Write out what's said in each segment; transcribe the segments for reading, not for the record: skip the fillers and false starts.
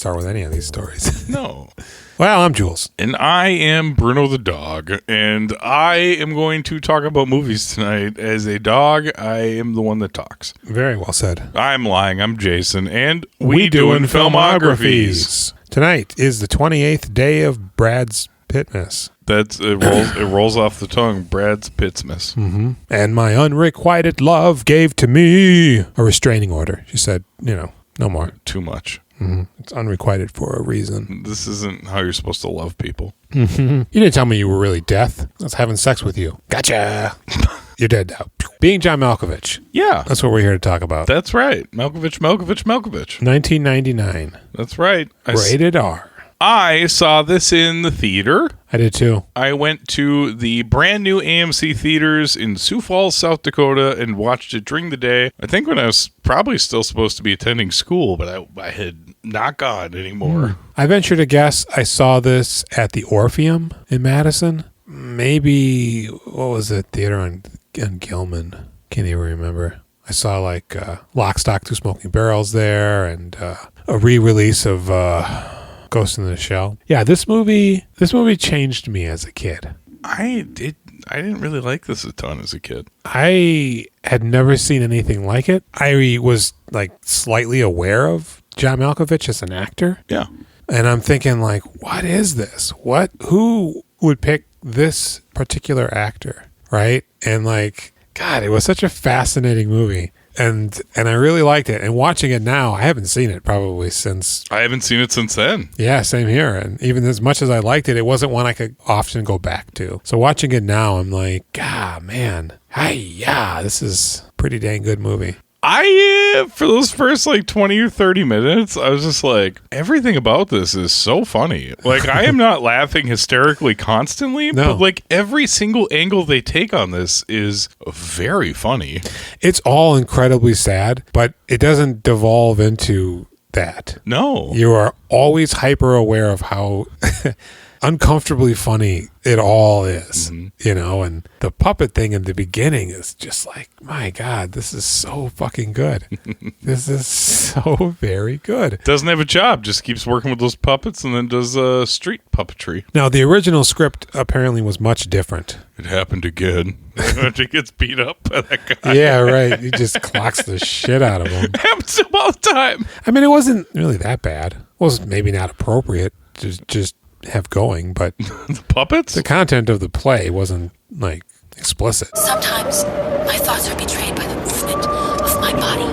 start with any of these stories. No. Well, I'm Jules. And I am Bruno the dog. And I am going to talk about movies tonight. As a dog, I am the one that talks. Very well said. I'm lying. I'm Jason. And we doing filmographies. Tonight is the 28th day of Brad's Pittmas. It rolls off the tongue. Brad's Pittsmas. Mm-hmm. And my unrequited love gave to me a restraining order. She said, no more. Too much. Mm-hmm. It's unrequited for a reason. This isn't how you're supposed to love people. Mm-hmm. You didn't tell me you were really death. I was having sex with you. Gotcha. You're dead now. Being John Malkovich. Yeah. That's what we're here to talk about. That's right. Malkovich. 1999. That's right. Rated R. I saw this in the theater. I did too. I went to the brand new AMC theaters in Sioux Falls, South Dakota, and watched it during the day. I think when I was probably still supposed to be attending school, but I had not gone anymore. I venture to guess I saw this at the Orpheum in Madison. Maybe, what was the theater on Gilman? Can't even remember. I saw like Lock, Stock, Two Smoking Barrels there, and a re-release of Ghost in the Shell. Yeah, this movie changed me as a kid. I didn't really like this a ton as a kid. I had never seen anything like it. I was like slightly aware of John Malkovich as an actor. Yeah. And I'm thinking like, what is this? Who would pick this particular actor? Right? And like, God, it was such a fascinating movie. And I really liked it. And watching it now, I haven't seen it probably since... I haven't seen it since then. Yeah, same here. And even as much as I liked it, it wasn't one I could often go back to. So watching it now, I'm like, God, man. This is a pretty dang good movie. For those first like 20 or 30 minutes, I was just like, everything about this is so funny. Like, I am not laughing hysterically constantly, but like every single angle they take on this is very funny. It's all incredibly sad, but it doesn't devolve into that. No. You are always hyper aware of how uncomfortably funny it all is, and the puppet thing in the beginning is just like, my God, this is so fucking good. This is so very good. Doesn't have a job, just keeps working with those puppets and then does street puppetry. Now, the original script apparently was much different. It happened again. He gets beat up by that guy. Yeah, right. He just clocks the shit out of him. Happens to him all the time. I mean, it wasn't really that bad. It was maybe not appropriate to just have going, but the puppets? The content of the play wasn't like explicit. Sometimes my thoughts are betrayed by the movement of my body.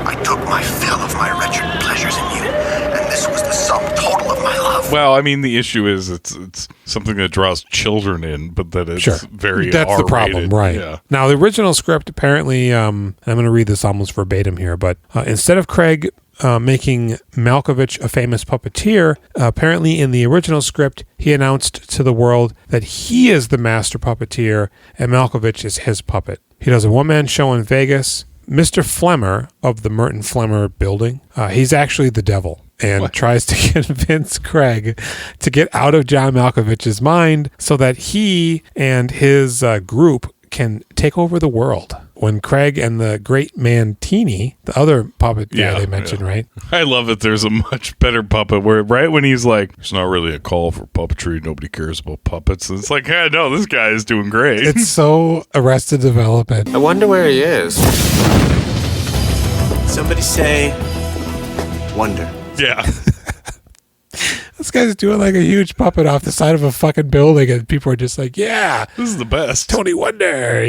I took my fill of my wretched pleasures in you, and this was the sum total of my love. Well, I mean, the issue is it's something that draws children in, but that it's very That's R-rated. the problem, right? Yeah. Now, the original script apparently, I'm going to read this almost verbatim here, but instead of Craig making Malkovich a famous puppeteer, apparently in the original script, he announced to the world that he is the master puppeteer and Malkovich is his puppet. He does a one-man show in Vegas. Mr. Flemmer of the Merton Flemmer building, he's actually the devil and tries to convince Craig to get out of John Malkovich's mind so that he and his group can take over the world. When Craig and the great Mantini, the other puppet guy they mentioned, right? I love it. There's a much better puppet where right when he's like, it's not really a call for puppetry. Nobody cares about puppets. And it's like, yeah, no, this guy is doing great. It's so Arrested Development. I wonder where he is. Somebody say, wonder. Yeah. This guy's doing like a huge puppet off the side of a fucking building, and people are just like, yeah, this is the best. Tony Wonder,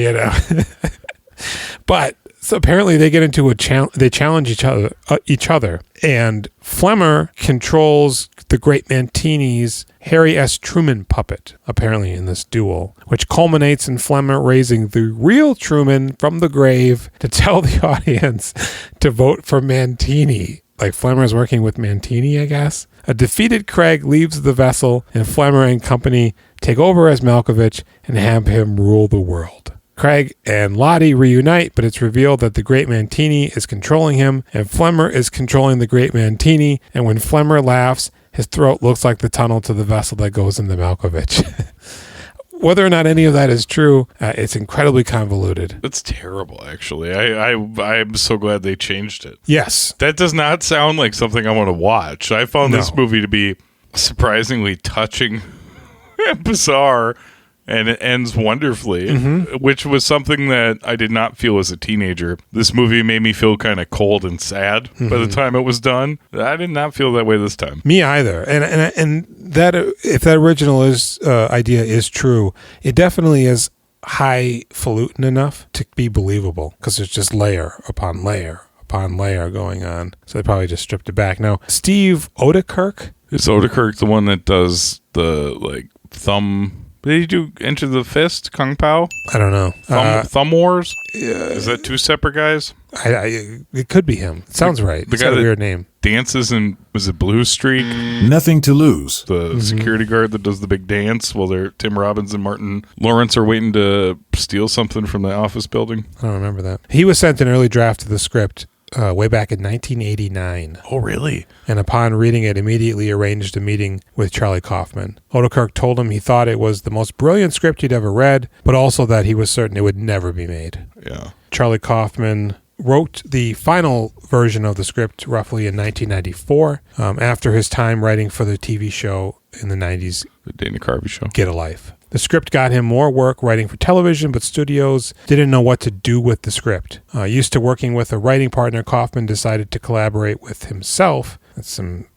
But so apparently they get into they challenge each other, and Flemmer controls the great Mantini's Harry S. Truman puppet, apparently in this duel, which culminates in Flemmer raising the real Truman from the grave to tell the audience to vote for Mantini. Like Flemmer's working with Mantini, I guess. A defeated Craig leaves the vessel, and Flemmer and company take over as Malkovich and have him rule the world. Craig and Lottie reunite, but it's revealed that the great Mantini is controlling him, and Flemmer is controlling the great Mantini, and when Flemmer laughs, his throat looks like the tunnel to the vessel that goes into Malkovich. whether or not any of that is true, it's incredibly convoluted. It's terrible, actually. I'm so glad they changed it. Yes. That does not sound like something I want to watch. I found this movie to be surprisingly touching and bizarre, and it ends wonderfully, which was something that I did not feel as a teenager. This movie made me feel kind of cold and sad by the time it was done. I did not feel that way this time. Me either. And that if that original idea is true, it definitely is highfalutin enough to be believable, because there's just layer upon layer upon layer going on. So they probably just stripped it back. Now, Steve Odekirk. Is Odekirk the one that does the thumb? Did he do Enter the Fist, Kung Pao? I don't know. Thumb Wars? Is that two separate guys? It could be him. It sounds right. The It's guy got a that weird name. Dances in, was it Blue Streak? Nothing to lose. The security guard that does the big dance while Tim Robbins and Martin Lawrence are waiting to steal something from the office building. I don't remember that. He was sent an early draft of the script way back in 1989. Oh, really? And upon reading it, immediately arranged a meeting with Charlie Kaufman. Odekirk told him he thought it was the most brilliant script he'd ever read, but also that he was certain it would never be made. Yeah. Charlie Kaufman wrote the final version of the script roughly in 1994, after his time writing for the TV show in the 90s, The Dana Carvey Show. Get a Life. The script got him more work writing for television, but studios didn't know what to do with the script. Used to working with a writing partner, Kaufman decided to collaborate with himself. That's some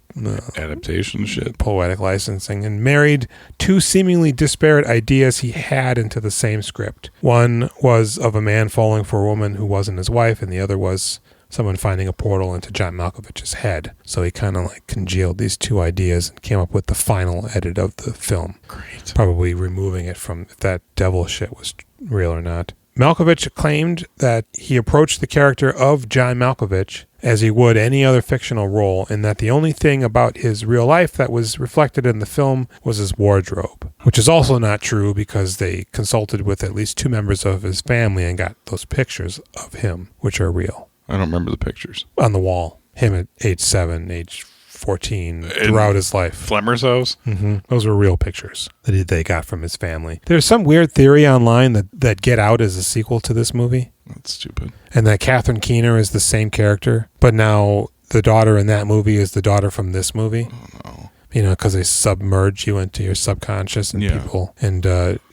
adaptation shit. Poetic licensing, and married two seemingly disparate ideas he had into the same script. One was of a man falling for a woman who wasn't his wife, and the other was someone finding a portal into John Malkovich's head. So he kind of congealed these two ideas and came up with the final edit of the film. Great. Probably removing it from if that devil shit was real or not. Malkovich claimed that he approached the character of John Malkovich as he would any other fictional role, and that the only thing about his real life that was reflected in the film was his wardrobe, which is also not true because they consulted with at least two members of his family and got those pictures of him, which are real. I don't remember the pictures. On the wall. Him at age 7, age 14, throughout his life. Flemmer's house? Mm-hmm. Those were real pictures that they got from his family. There's some weird theory online that Get Out is a sequel to this movie. That's stupid. And that Catherine Keener is the same character, but now the daughter in that movie is the daughter from this movie. Oh, no. Because they submerge you into your subconscious and people. And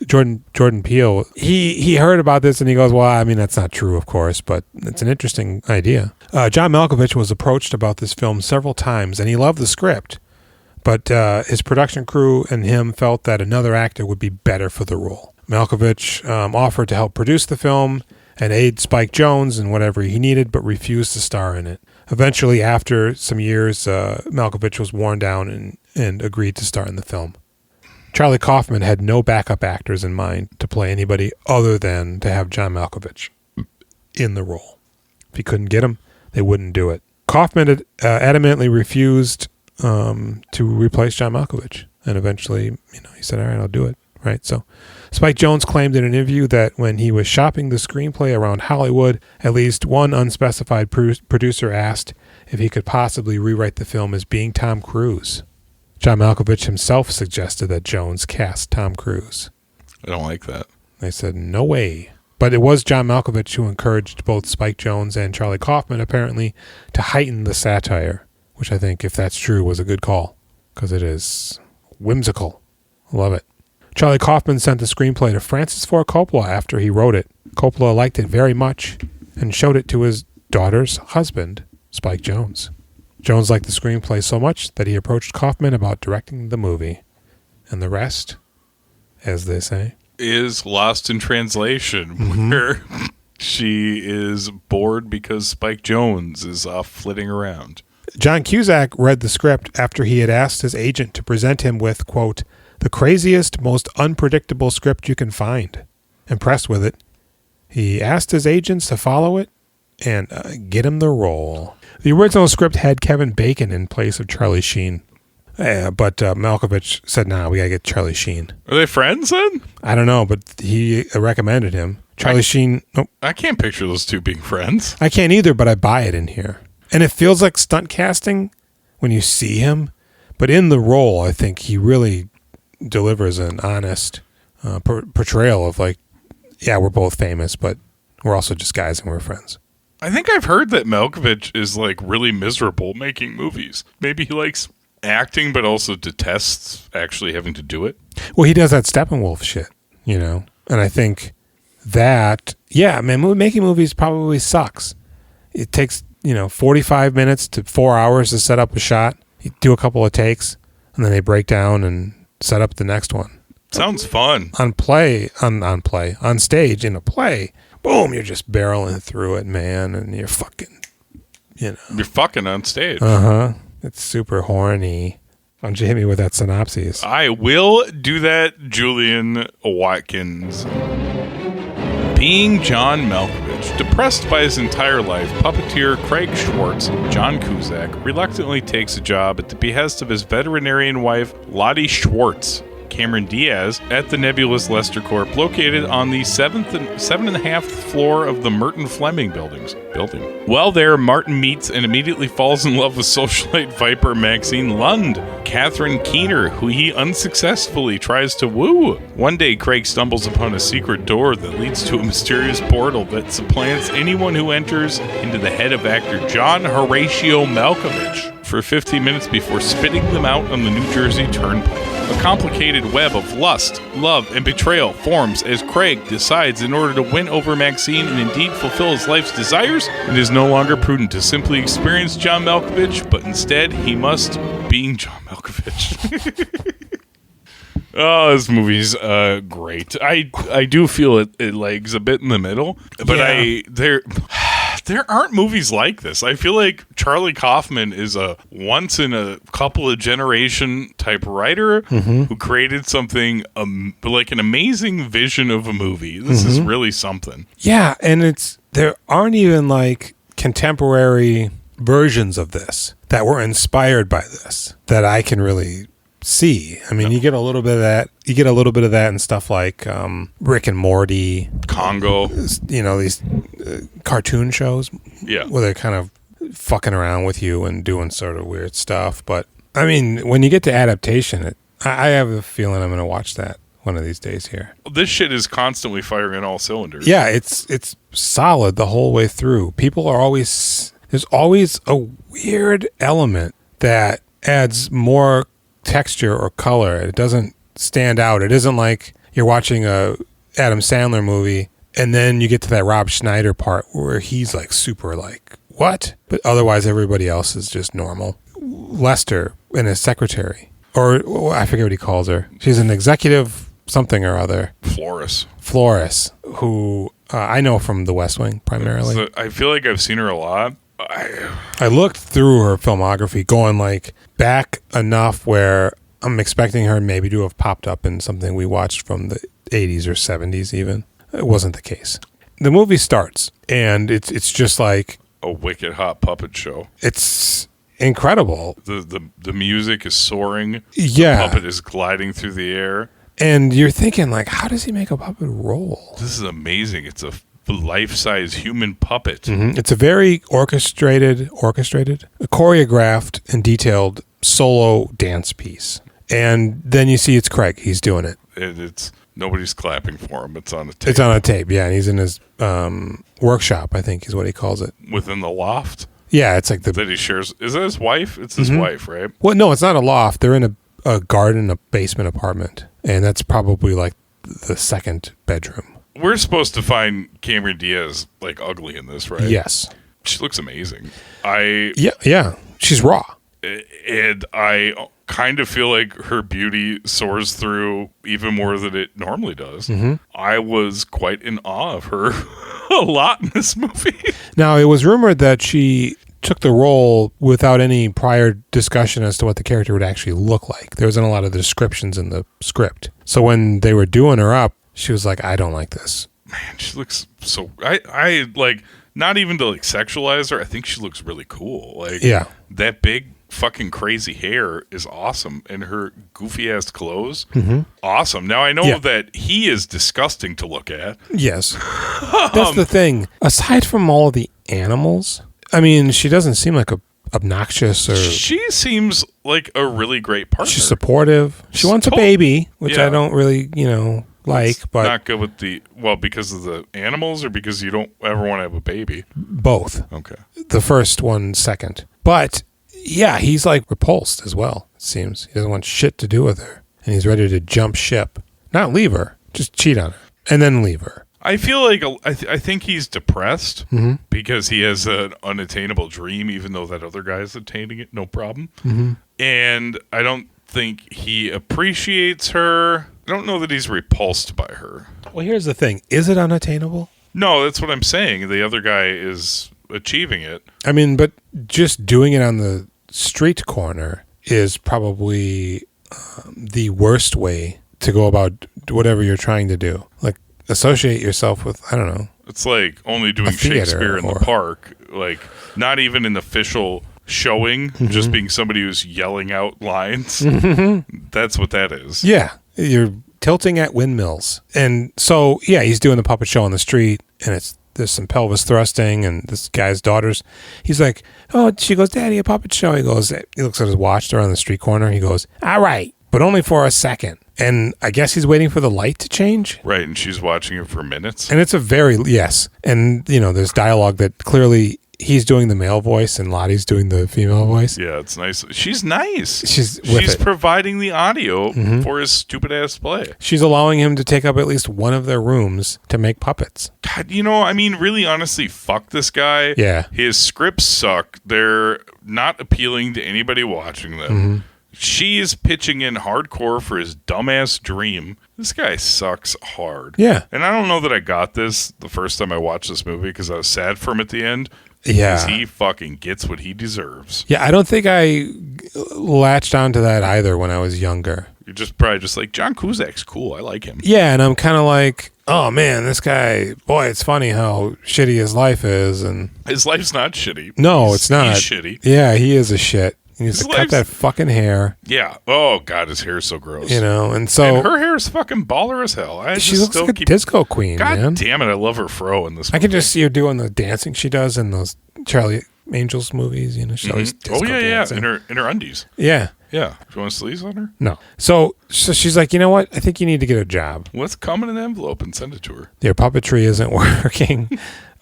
Jordan Peele, he heard about this and he goes, well, I mean, that's not true, of course, but it's an interesting idea. John Malkovich was approached about this film several times, and he loved the script, but his production crew and him felt that another actor would be better for the role. Malkovich offered to help produce the film and aid Spike Jonze in whatever he needed, but refused to star in it. Eventually, after some years, Malkovich was worn down and agreed to star in the film. Charlie Kaufman had no backup actors in mind to play anybody other than to have John Malkovich in the role. If he couldn't get him, they wouldn't do it. Kaufman had adamantly refused to replace John Malkovich, and eventually, he said, "All right, I'll do it." Right. So, Spike Jonze claimed in an interview that when he was shopping the screenplay around Hollywood, at least one unspecified producer asked if he could possibly rewrite the film as being Tom Cruise. John Malkovich himself suggested that Jonze cast Tom Cruise. I don't like that. They said, no way. But it was John Malkovich who encouraged both Spike Jonze and Charlie Kaufman, apparently, to heighten the satire, which I think, if that's true, was a good call, because it is whimsical. I love it. Charlie Kaufman sent the screenplay to Francis Ford Coppola after he wrote it. Coppola liked it very much and showed it to his daughter's husband, Spike Jonze. Jonze liked the screenplay so much that he approached Kaufman about directing the movie. And the rest, as they say, is lost in translation, where she is bored because Spike Jonze is off flitting around. John Cusack read the script after he had asked his agent to present him with, quote, the craziest, most unpredictable script you can find. Impressed with it, he asked his agents to follow it and get him the role. The original script had Kevin Bacon in place of Charlie Sheen. But Malkovich said, we got to get Charlie Sheen. Are they friends then? I don't know, but he recommended him. Charlie Sheen. Nope. I can't picture those two being friends. I can't either, but I buy it in here. And it feels like stunt casting when you see him. But in the role, I think he really delivers an honest portrayal of like, yeah, we're both famous, but we're also just guys and we're friends. I think I've heard that Malkovich is like really miserable making movies. Maybe he likes acting, but also detests actually having to do it. Well, he does that Steppenwolf shit, and I think that, yeah, man, making movies probably sucks. It takes 45 minutes to 4 hours to set up a shot. You do a couple of takes, and then they break down and set up the next one. Sounds fun. On stage in a play, boom, you're just barreling through it, man, and you're fucking, You're fucking on stage. It's super horny. Why don't you hit me with that synopsis? I will do that, Julian Watkins. Being John Malkovich, depressed by his entire life, puppeteer Craig Schwartz, John Cusack, reluctantly takes a job at the behest of his veterinarian wife, Lottie Schwartz, Cameron Diaz, at the nebulous Lester Corp, located on the 7th and 7.5th floor of the Merton Fleming building. While there, Martin meets and immediately falls in love with socialite viper Maxine Lund, Catherine Keener, who he unsuccessfully tries to woo. One day, Craig stumbles upon a secret door that leads to a mysterious portal that supplants anyone who enters into the head of actor John Horatio Malkovich for 15 minutes before spitting them out on the New Jersey Turnpike. A complicated web of lust, love, and betrayal forms as Craig decides, in order to win over Maxine and indeed fulfill his life's desires, it is no longer prudent to simply experience John Malkovich, but instead he must being John Malkovich. Oh, this movie's great. I do feel it lags a bit in the middle, but yeah. There aren't movies like this. I feel like Charlie Kaufman is a once in a couple of generation type writer who created something like an amazing vision of a movie. This is really something. Yeah, and there aren't even like contemporary versions of this that were inspired by this that I can really see. I mean, you get a little bit of that. You get a little bit of that in stuff like Rick and Morty, Congo. These cartoon shows. Yeah, where they're kind of fucking around with you and doing sort of weird stuff. But I mean, when you get to adaptation, I have a feeling I'm going to watch that one of these days here. This shit is constantly firing on all cylinders. Yeah, it's solid the whole way through. There's always a weird element that adds more texture or color. It doesn't stand out. It isn't like you're watching a Adam Sandler movie and then you get to that Rob Schneider part where he's like super like, what? But otherwise everybody else is just normal. Lester and his secretary, or I forget what he calls her. She's an executive something or other. Flores, who I know from The West Wing primarily. So I feel like I've seen her a lot. I looked through her filmography going like back enough where I'm expecting her maybe to have popped up in something we watched from the 80s or 70s even. It wasn't the case. The movie starts and it's just like a wicked hot puppet show. It's incredible. The music is soaring. Yeah. The puppet is gliding through the air. And you're thinking like, how does he make a puppet roll? This is amazing. It's a life-size human puppet. It's a very orchestrated, choreographed and detailed solo dance piece. And then you see it's Craig. He's doing it. It's nobody's clapping for him. It's on a tape. It's on a tape, yeah. And he's in his workshop, I think is what he calls it. Within the loft? Yeah, it's like that he shares. Is that his wife? It's his wife, right? Well, no, it's not a loft. They're in a garden, a basement apartment. And that's probably like the second bedroom. We're supposed to find Cameron Diaz like ugly in this, right? Yes. She looks amazing. Yeah. She's raw. And I kind of feel like her beauty soars through even more than it normally does. I was quite in awe of her a lot in this movie. Now, it was rumored that she took the role without any prior discussion as to what the character would actually look like. There wasn't a lot of descriptions in the script. So when they were doing her up, she was like, I don't like this. Man, she looks so... I like, not even to like sexualize her, I think she looks really cool. Like, yeah. That big fucking crazy hair is awesome. And her goofy-ass clothes, awesome. Now, I know that he is disgusting to look at. Yes. That's the thing. Aside from all the animals, I mean, she doesn't seem like obnoxious or... She seems like a really great partner. She's supportive. She wants a baby, which I don't really, like, but not good with because of the animals or because you don't ever want to have a baby? both. Okay. The first one second. But yeah, he's like repulsed as well, it seems. He doesn't want shit to do with her. And he's ready to jump ship. Not leave her, just cheat on her. And then leave her. I feel like I think he's depressed because he has an unattainable dream, even though that other guy is attaining it, no problem. And I don't think he appreciates her. I don't know that he's repulsed by her. Well, here's the thing. Is it unattainable? No, that's what I'm saying. The other guy is achieving it. I mean, but just doing it on the street corner is probably the worst way to go about whatever you're trying to do. Like, associate yourself with, I don't know. It's like only doing Shakespeare in the park. Like, not even an official showing, just being somebody who's yelling out lines. That's what that is. Yeah. You're tilting at windmills. And so, yeah, he's doing the puppet show on the street, and there's some pelvis thrusting, and this guy's daughter's, he's like, oh, she goes, Daddy, a puppet show. He looks at his watch, they're on the street corner. He goes, all right, but only for a second. And I guess he's waiting for the light to change. Right, and she's watching it for minutes. And it's yes. And, there's dialogue that clearly he's doing the male voice and Lottie's doing the female voice. Yeah, it's nice. She's nice. She's providing the audio for his stupid-ass play. She's allowing him to take up at least one of their rooms to make puppets. God, really, honestly, fuck this guy. Yeah. His scripts suck. They're not appealing to anybody watching them. She is pitching in hardcore for his dumbass dream. This guy sucks hard. Yeah. And I don't know that I got this the first time I watched this movie because I was sad for him at the end. Yeah. Because he fucking gets what he deserves. Yeah, I don't think I latched onto that either when I was younger. You're probably just like, John Cusack's cool. I like him. Yeah, and I'm kind of like, oh man, this guy, boy, it's funny how shitty his life is. And his life's not shitty. No, it's not. He's shitty. Yeah, he is a shit. He needs to cut that fucking hair. Yeah. Oh, God, his hair is so gross. And so... And her hair is fucking baller as hell. She looks like a disco queen, God man. damn it, I love her fro in this movie. I can just see her doing the dancing she does in those Charlie Angels movies. She always disco dancing. In her undies. Yeah. Yeah. Do you want sleeves on her? No. So she's like, you know what? I think you need to get a job. Let's come in an envelope and send it to her. Your puppetry isn't working.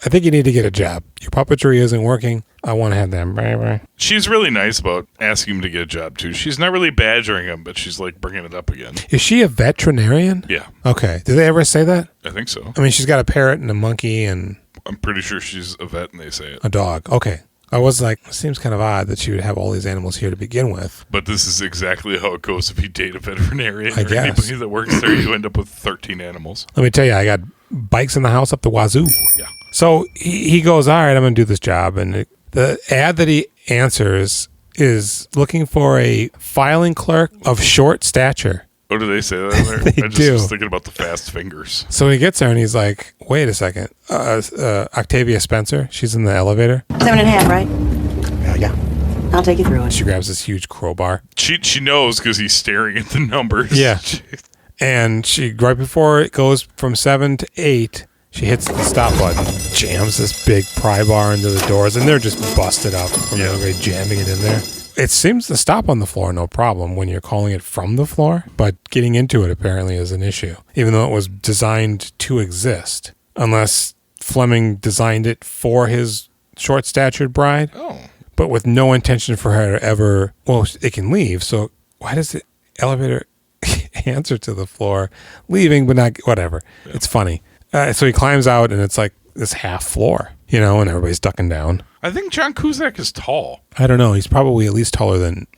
I think you need to get a job. Your puppetry isn't working. I want to have that. She's really nice about asking him to get a job, too. She's not really badgering him, but she's like bringing it up again. Is she a veterinarian? Yeah. Okay. Did they ever say that? I think so. I mean, she's got a parrot and a monkey and... I'm pretty sure she's a vet and they say it. A dog. Okay. I was like, it seems kind of odd that she would have all these animals here to begin with. But this is exactly how it goes if you date a veterinarian I or guess. anybody that works there. You end up with 13 animals. Let me tell you, I got bikes in the house up the wazoo. Yeah. So he goes, all right, I'm going to do this job. And the ad that he answers is looking for a filing clerk of short stature. Oh, do they say that in there? They I just do. was thinking about the fast fingers. So he gets there and he's like, wait a second. Octavia Spencer, she's in the elevator. 7.5, right? Yeah. I'll take you through it. She grabs this huge crowbar. She knows because he's staring at the numbers. Yeah. And she, right before it goes from 7 to 8, she hits the stop button, jams this big pry bar into the doors, and they're just busted up from everybody jamming it in there. It seems to stop on the floor, no problem, when you're calling it from the floor, but getting into it apparently is an issue, even though it was designed to exist, unless Fleming designed it for his short-statured bride, but with no intention for her to ever, well, it can leave, so why does the elevator answer to the floor, leaving, but not, whatever. Yeah. It's funny. So he climbs out, and it's like this half floor, and everybody's ducking down. I think John Cusack is tall. I don't know. He's probably at least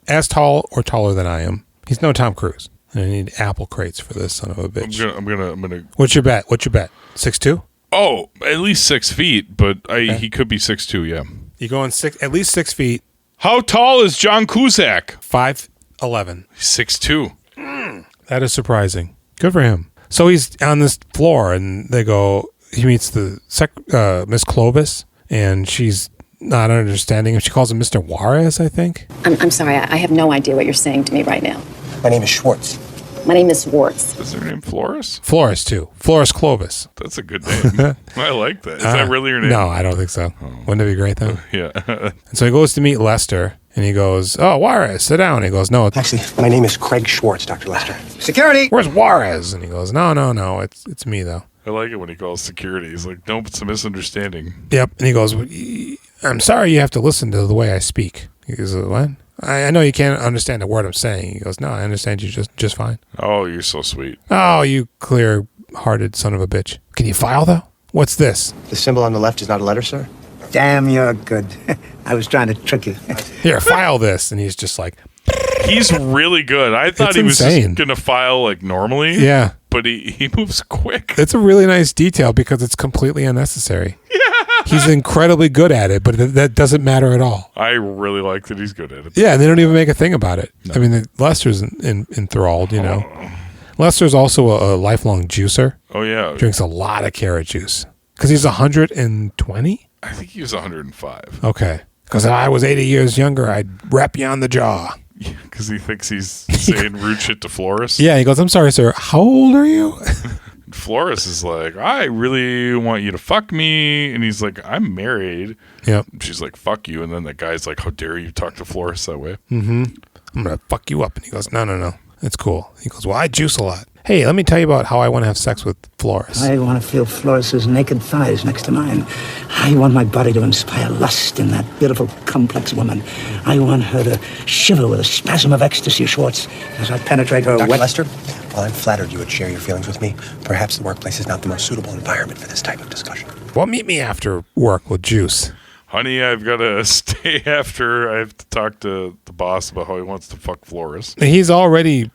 as tall or taller than I am. He's no Tom Cruise. I need apple crates for this son of a bitch. I'm gonna. What's your bet? 6'2"? Oh, at least 6 feet, but he could be 6'2", yeah. You going at least 6 feet. How tall is John Cusack? 5'11". 6'2". That is surprising. Good for him. So he's on this floor, and he meets the Miss Clovis, and she's not understanding him. She calls him Mr. Juarez, I think. I'm sorry. I have no idea what you're saying to me right now. My name is Schwartz. My name is Schwartz. Is her name Flores? Flores, too. Flores Clovis. That's a good name. I like that. Is that really her name? No, I don't think so. Oh. Wouldn't it be great, though? Yeah. And so he goes to meet Lester, And he goes, "Oh, Juarez, sit down." And he goes, "No, Actually, my name is Craig Schwartz, Dr. Lester. Security! where's Juarez?" And he goes, No, it's me though. I like it when he calls security. He's like, nope, it's a misunderstanding. Yep. And he goes, "I'm sorry you have to listen to the way I speak." He goes, "What? I know you can't understand a word I'm saying." He goes, "No, I understand you just fine." Oh, you're so sweet. "Oh, you clear-hearted son of a bitch. Can you file, though? What's this?" The symbol on the left is not a letter, sir? Damn, you're good. I was trying to trick you. "Here, file this." And he's just like, He's really good. I thought It's he was insane. just going to file like normally. yeah. But he moves quick. It's a really nice detail because it's completely unnecessary. Yeah. He's incredibly good at it, but that doesn't matter at all. I really like that he's good at it. Yeah, and they don't even make a thing about it. No. I mean, Lester's enthralled, you know. Lester's also a lifelong juicer. Oh, yeah. Drinks a lot of carrot juice. Because he's 120? I think he was 105. Okay. Because if I was 80 years younger, I'd rap you on the jaw. Yeah, because he thinks he's saying rude shit to Flores. Yeah, he goes, "I'm sorry, sir. How old are you?" And Flores is like, "I really want you to fuck me." And he's like, "I'm married." Yep. And she's like, "Fuck you." And then that guy's like, "How dare you talk to Flores that way?" Mm-hmm. "I'm going to fuck you up." And he goes, No. It's cool. He goes, "Well, I juice a lot. Hey, let me tell you about how I want to have sex with Flores." I want to feel Flores's naked thighs next to mine. I want my body to inspire lust in that beautiful, complex woman. I want her to shiver with a spasm of ecstasy, Schwartz, as I penetrate her Dr. wet... Lester, while I'm flattered you would share your feelings with me, perhaps the workplace is not the most suitable environment for this type of discussion. "Well, meet me after work with juice." Honey, I've got to stay after. I have to talk to the boss about how he wants to fuck Flores. He's already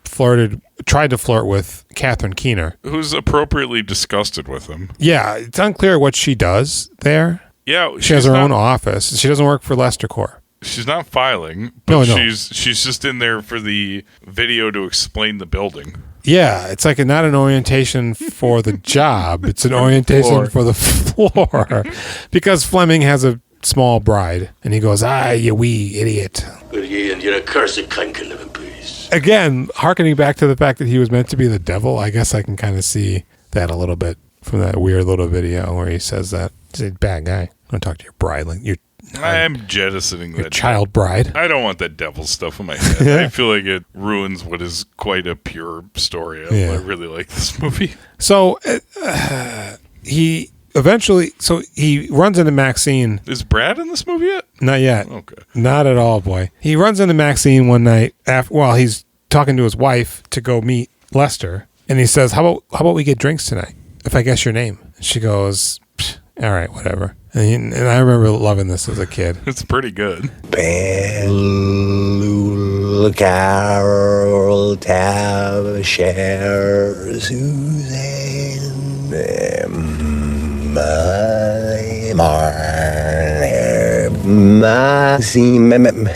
tried to flirt with Catherine Keener. Who's appropriately disgusted with him. Yeah, it's unclear what she does there. Yeah. She has her own office. She doesn't work for Lester Corps. She's not filing, but No. she's just in there for the video to explain the building. Yeah, it's like not an orientation for the job. It's an orientation for the floor. Because Fleming has a small bride, and he goes, "You wee idiot." But ye and your accursed cunt can live in peace. Again, hearkening back to the fact that he was meant to be the devil, I guess I can kind of see that a little bit from that weird little video where he says that. He's a bad guy. I'm going to talk to your bride like your I'm jettisoning that child bride. I don't want that devil stuff in my head. I feel like it ruins what is quite a pure story. I really like this movie. So he runs into Maxine. Is Brad in this movie yet? Not yet. Okay. Not at all, boy. He runs into Maxine one night while he's talking to his wife to go meet Lester, and he says, "How about we get drinks tonight? If I guess your name." And she goes, "All right, whatever." And I remember loving this as a kid. It's pretty good. Bellu, Carol, Tab, Cher, Suzanne,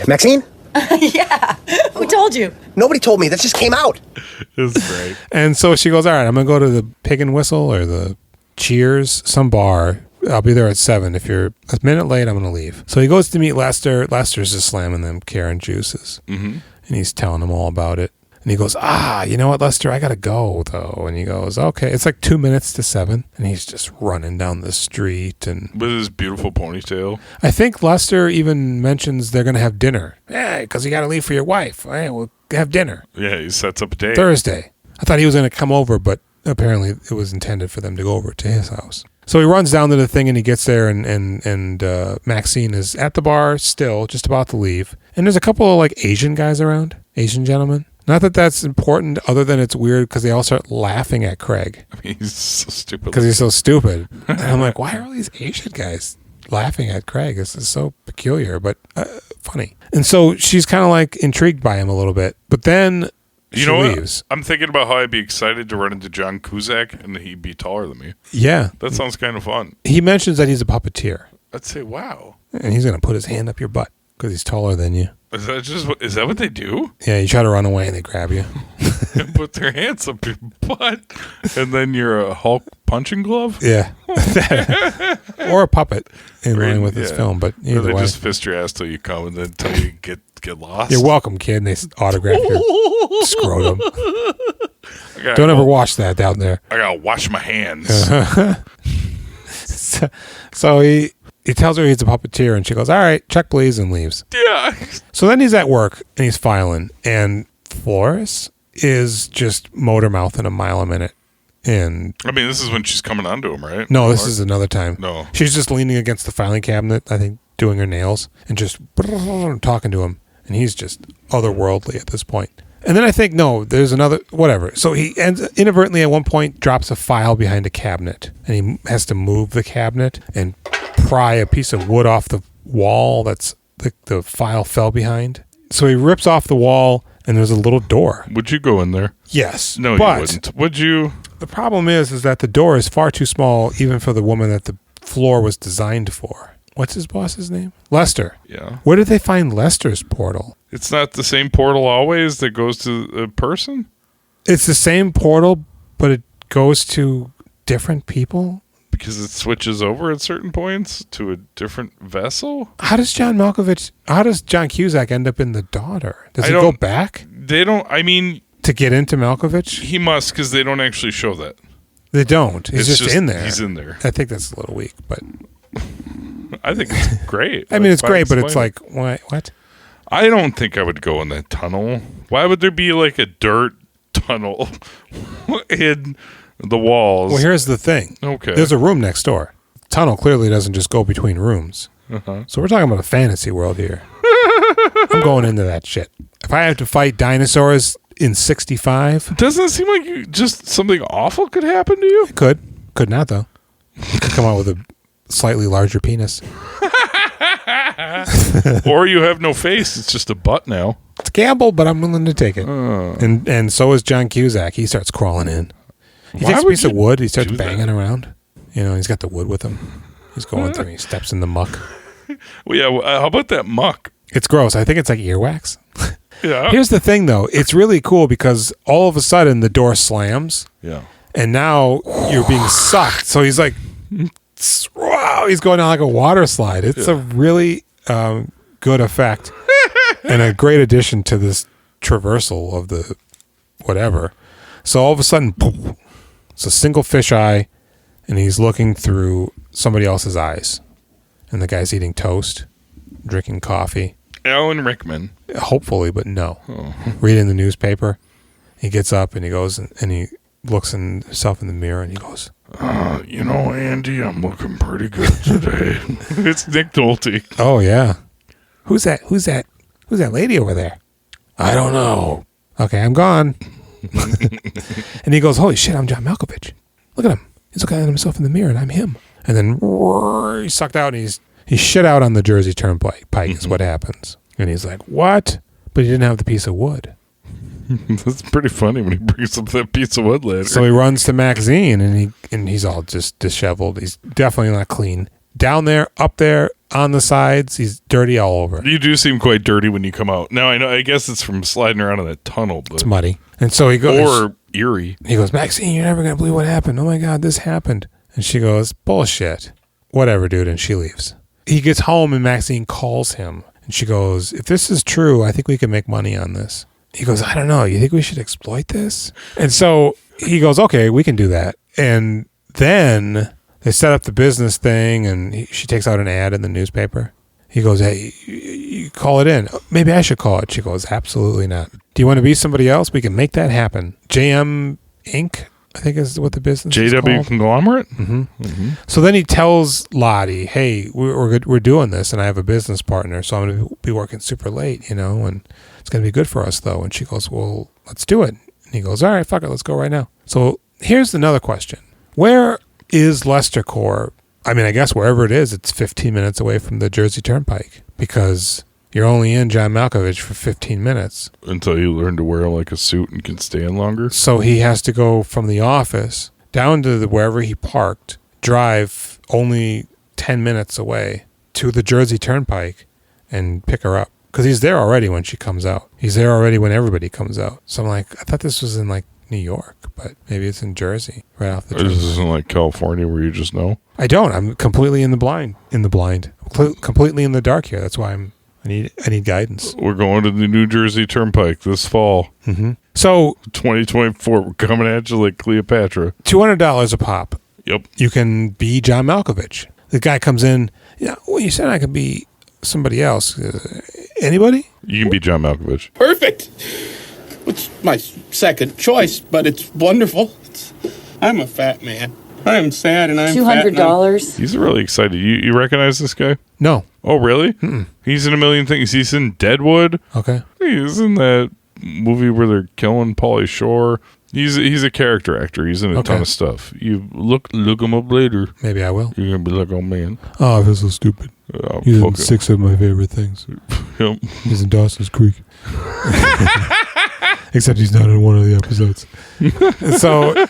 Maxine? Yeah. Who told you? Nobody told me. That just came out. It's great. And so she goes, "All right, I'm going to go to the Pig and Whistle or the Cheers, some bar. I'll be there at 7. If you're a minute late, I'm going to leave." So he goes to meet Lester. Lester's just slamming them Karen juices. Mm-hmm. And he's telling them all about it. And he goes, "You know what, Lester? I got to go, though." And he goes, "Okay." It's like 2 minutes to 7. And he's just running down the street. And with his beautiful ponytail. I think Lester even mentions they're going to have dinner. "Yeah, because you got to leave for your wife. Hey, we'll have dinner." Yeah, he sets up a date. Thursday. I thought he was going to come over, but apparently it was intended for them to go over to his house. So he runs down to the thing and he gets there and Maxine is at the bar still, just about to leave. And there's a couple of like Asian guys around, Asian gentlemen. Not that that's important other than it's weird because they all start laughing at Craig. I mean, he's so stupid. Because he's so stupid. And I'm like, why are all these Asian guys laughing at Craig? This is so peculiar, but funny. And so she's kind of like intrigued by him a little bit. But then she leaves. I'm thinking about how I'd be excited to run into John Cusack and he'd be taller than me. Yeah. That sounds kind of fun. He mentions that he's a puppeteer. I'd say, wow. And he's going to put his hand up your butt because he's taller than you. Is that what they do? Yeah, you try to run away and they grab you. Put their hands up your butt. And then you're a Hulk punching glove? Yeah. Or a puppet in line with this film. But either they way. just fist your ass till you come and then until you get lost. You're welcome, kid. And they autograph your scrotum. Don't ever wash that down there. I got to wash my hands. So he he tells her he's a puppeteer, and she goes, all right, check please, and leaves. Yeah. So then he's at work, and he's filing, and Flores is just motor mouthing a mile a minute. And I mean, this is when she's coming onto him, right? no, this is another time. No. She's just leaning against the filing cabinet, I think, doing her nails, and just talking to him. And he's just otherworldly at this point. And then I think, no, there's another, whatever. So he ends inadvertently at one point drops a file behind a cabinet, and he has to move the cabinet and pry a piece of wood off the wall that's the file fell behind. So he rips off the wall, and there's a little door. Would you go in there? Yes. No, but you wouldn't. Would you? The problem is that the door is far too small, even for the woman that the floor was designed for. What's his boss's name? Lester. Yeah. Where did they find Lester's portal? It's not the same portal always that goes to a person? It's the same portal, but it goes to different people? Because it switches over at certain points to a different vessel? How does John Cusack end up in the daughter? Does he go back? They don't, I mean... To get into Malkovich? He must, because they don't actually show that. They don't. He's just in there. He's in there. I think that's a little weak, but... I think it's great. I mean, it's great, but it's like, what? I don't think I would go in that tunnel. Why would there be like a dirt tunnel in the walls? Well, here's the thing. Okay. There's a room next door. Tunnel clearly doesn't just go between rooms. Uh-huh. So we're talking about a fantasy world here. I'm going into that shit. If I have to fight dinosaurs in 65... Doesn't it seem like just something awful could happen to you? It could. Could not, though. You could come out with a slightly larger penis. Or you have no face. It's just a butt now. It's a gamble, but I'm willing to take it. And so is John Cusack. He starts crawling in. He takes a piece of wood. He starts banging around. You know, he's got the wood with him. He's going through. He steps in the muck. Well, yeah. How about that muck? It's gross. I think it's like earwax. Yeah. Here's the thing, though. It's really cool because all of a sudden the door slams. Yeah. And now you're being sucked. So he's like, wow, he's going down like a water slide. It's a really good effect and a great addition to this traversal of the whatever. So all of a sudden, boom, it's a single fisheye, and he's looking through somebody else's eyes. And the guy's eating toast, drinking coffee. Alan Rickman. Hopefully, but no. Oh. Reading the newspaper. He gets up and he goes and he looks himself in the mirror and he goes, you know, Andy, I'm looking pretty good today. It's Nick Nolte. Oh, yeah. Who's that lady over there? I don't know. Okay, I'm gone. And he goes, holy shit, I'm John Malkovich. Look at him. He's looking at himself in the mirror and I'm him. And then he's sucked out and he's shit out on the Jersey Turnpike is what happens. And he's like, what? But he didn't have the piece of wood. That's pretty funny when he brings up that piece of wood later. So he runs to Maxine and he's all just disheveled. He's definitely not clean. Down there, up there, on the sides, he's dirty all over. You do seem quite dirty when you come out. Now, I guess it's from sliding around in that tunnel. But... It's muddy. And so he goes... Or eerie. He goes, Maxine, you're never going to believe what happened. Oh my God, this happened. And she goes, bullshit. Whatever, dude. And she leaves. He gets home and Maxine calls him. And she goes, if this is true, I think we can make money on this. He goes, I don't know. You think we should exploit this? And so he goes, okay, we can do that. And then they set up the business thing and she takes out an ad in the newspaper. He goes, hey, you call it in. Maybe I should call it. She goes, absolutely not. Do you want to be somebody else? We can make that happen. JM Inc., I think is what the business is called. JW Conglomerate? Mm-hmm. Mm-hmm. So then he tells Lottie, hey, we're doing this and I have a business partner, so I'm going to be working super late, and it's going to be good for us, though. And she goes, well, let's do it. And he goes, all right, fuck it, let's go right now. So here's another question. Where is Lester Corps? I mean, I guess wherever it is, it's 15 minutes away from the Jersey Turnpike because you're only in John Malkovich for 15 minutes. Until you learn to wear like a suit and can stand longer. So he has to go from the office down to wherever he parked, drive only 10 minutes away to the Jersey Turnpike and pick her up. Because he's there already when she comes out. He's there already when everybody comes out. So I'm like, I thought this was in like New York, but maybe it's in Jersey, right off the Jersey. This isn't like California where you just know? I don't. I'm completely in the blind. Completely in the dark here. That's why I need guidance. We're going to the New Jersey Turnpike this fall. Mm-hmm. So 2024, we're coming at you like Cleopatra. $200 a pop. Yep. You can be John Malkovich. The guy comes in, Yeah, well, you said I could be somebody else. Anybody? You can be John Malkovich. Perfect. It's my second choice, but it's wonderful. I'm a fat man. I'm sad and I'm $200. He's really excited. You recognize this guy? No. Oh, really? Mm-mm. He's in a million things. He's in Deadwood. Okay. He's in that movie where they're killing Pauly Shore. He's a character actor. He's in a ton of stuff. You look him up later. Maybe I will. You're gonna be like, oh man. Oh, I feel so stupid. He's in 6 of my favorite things. Yep. He's in Dawson's Creek. Except he's not in one of the episodes. So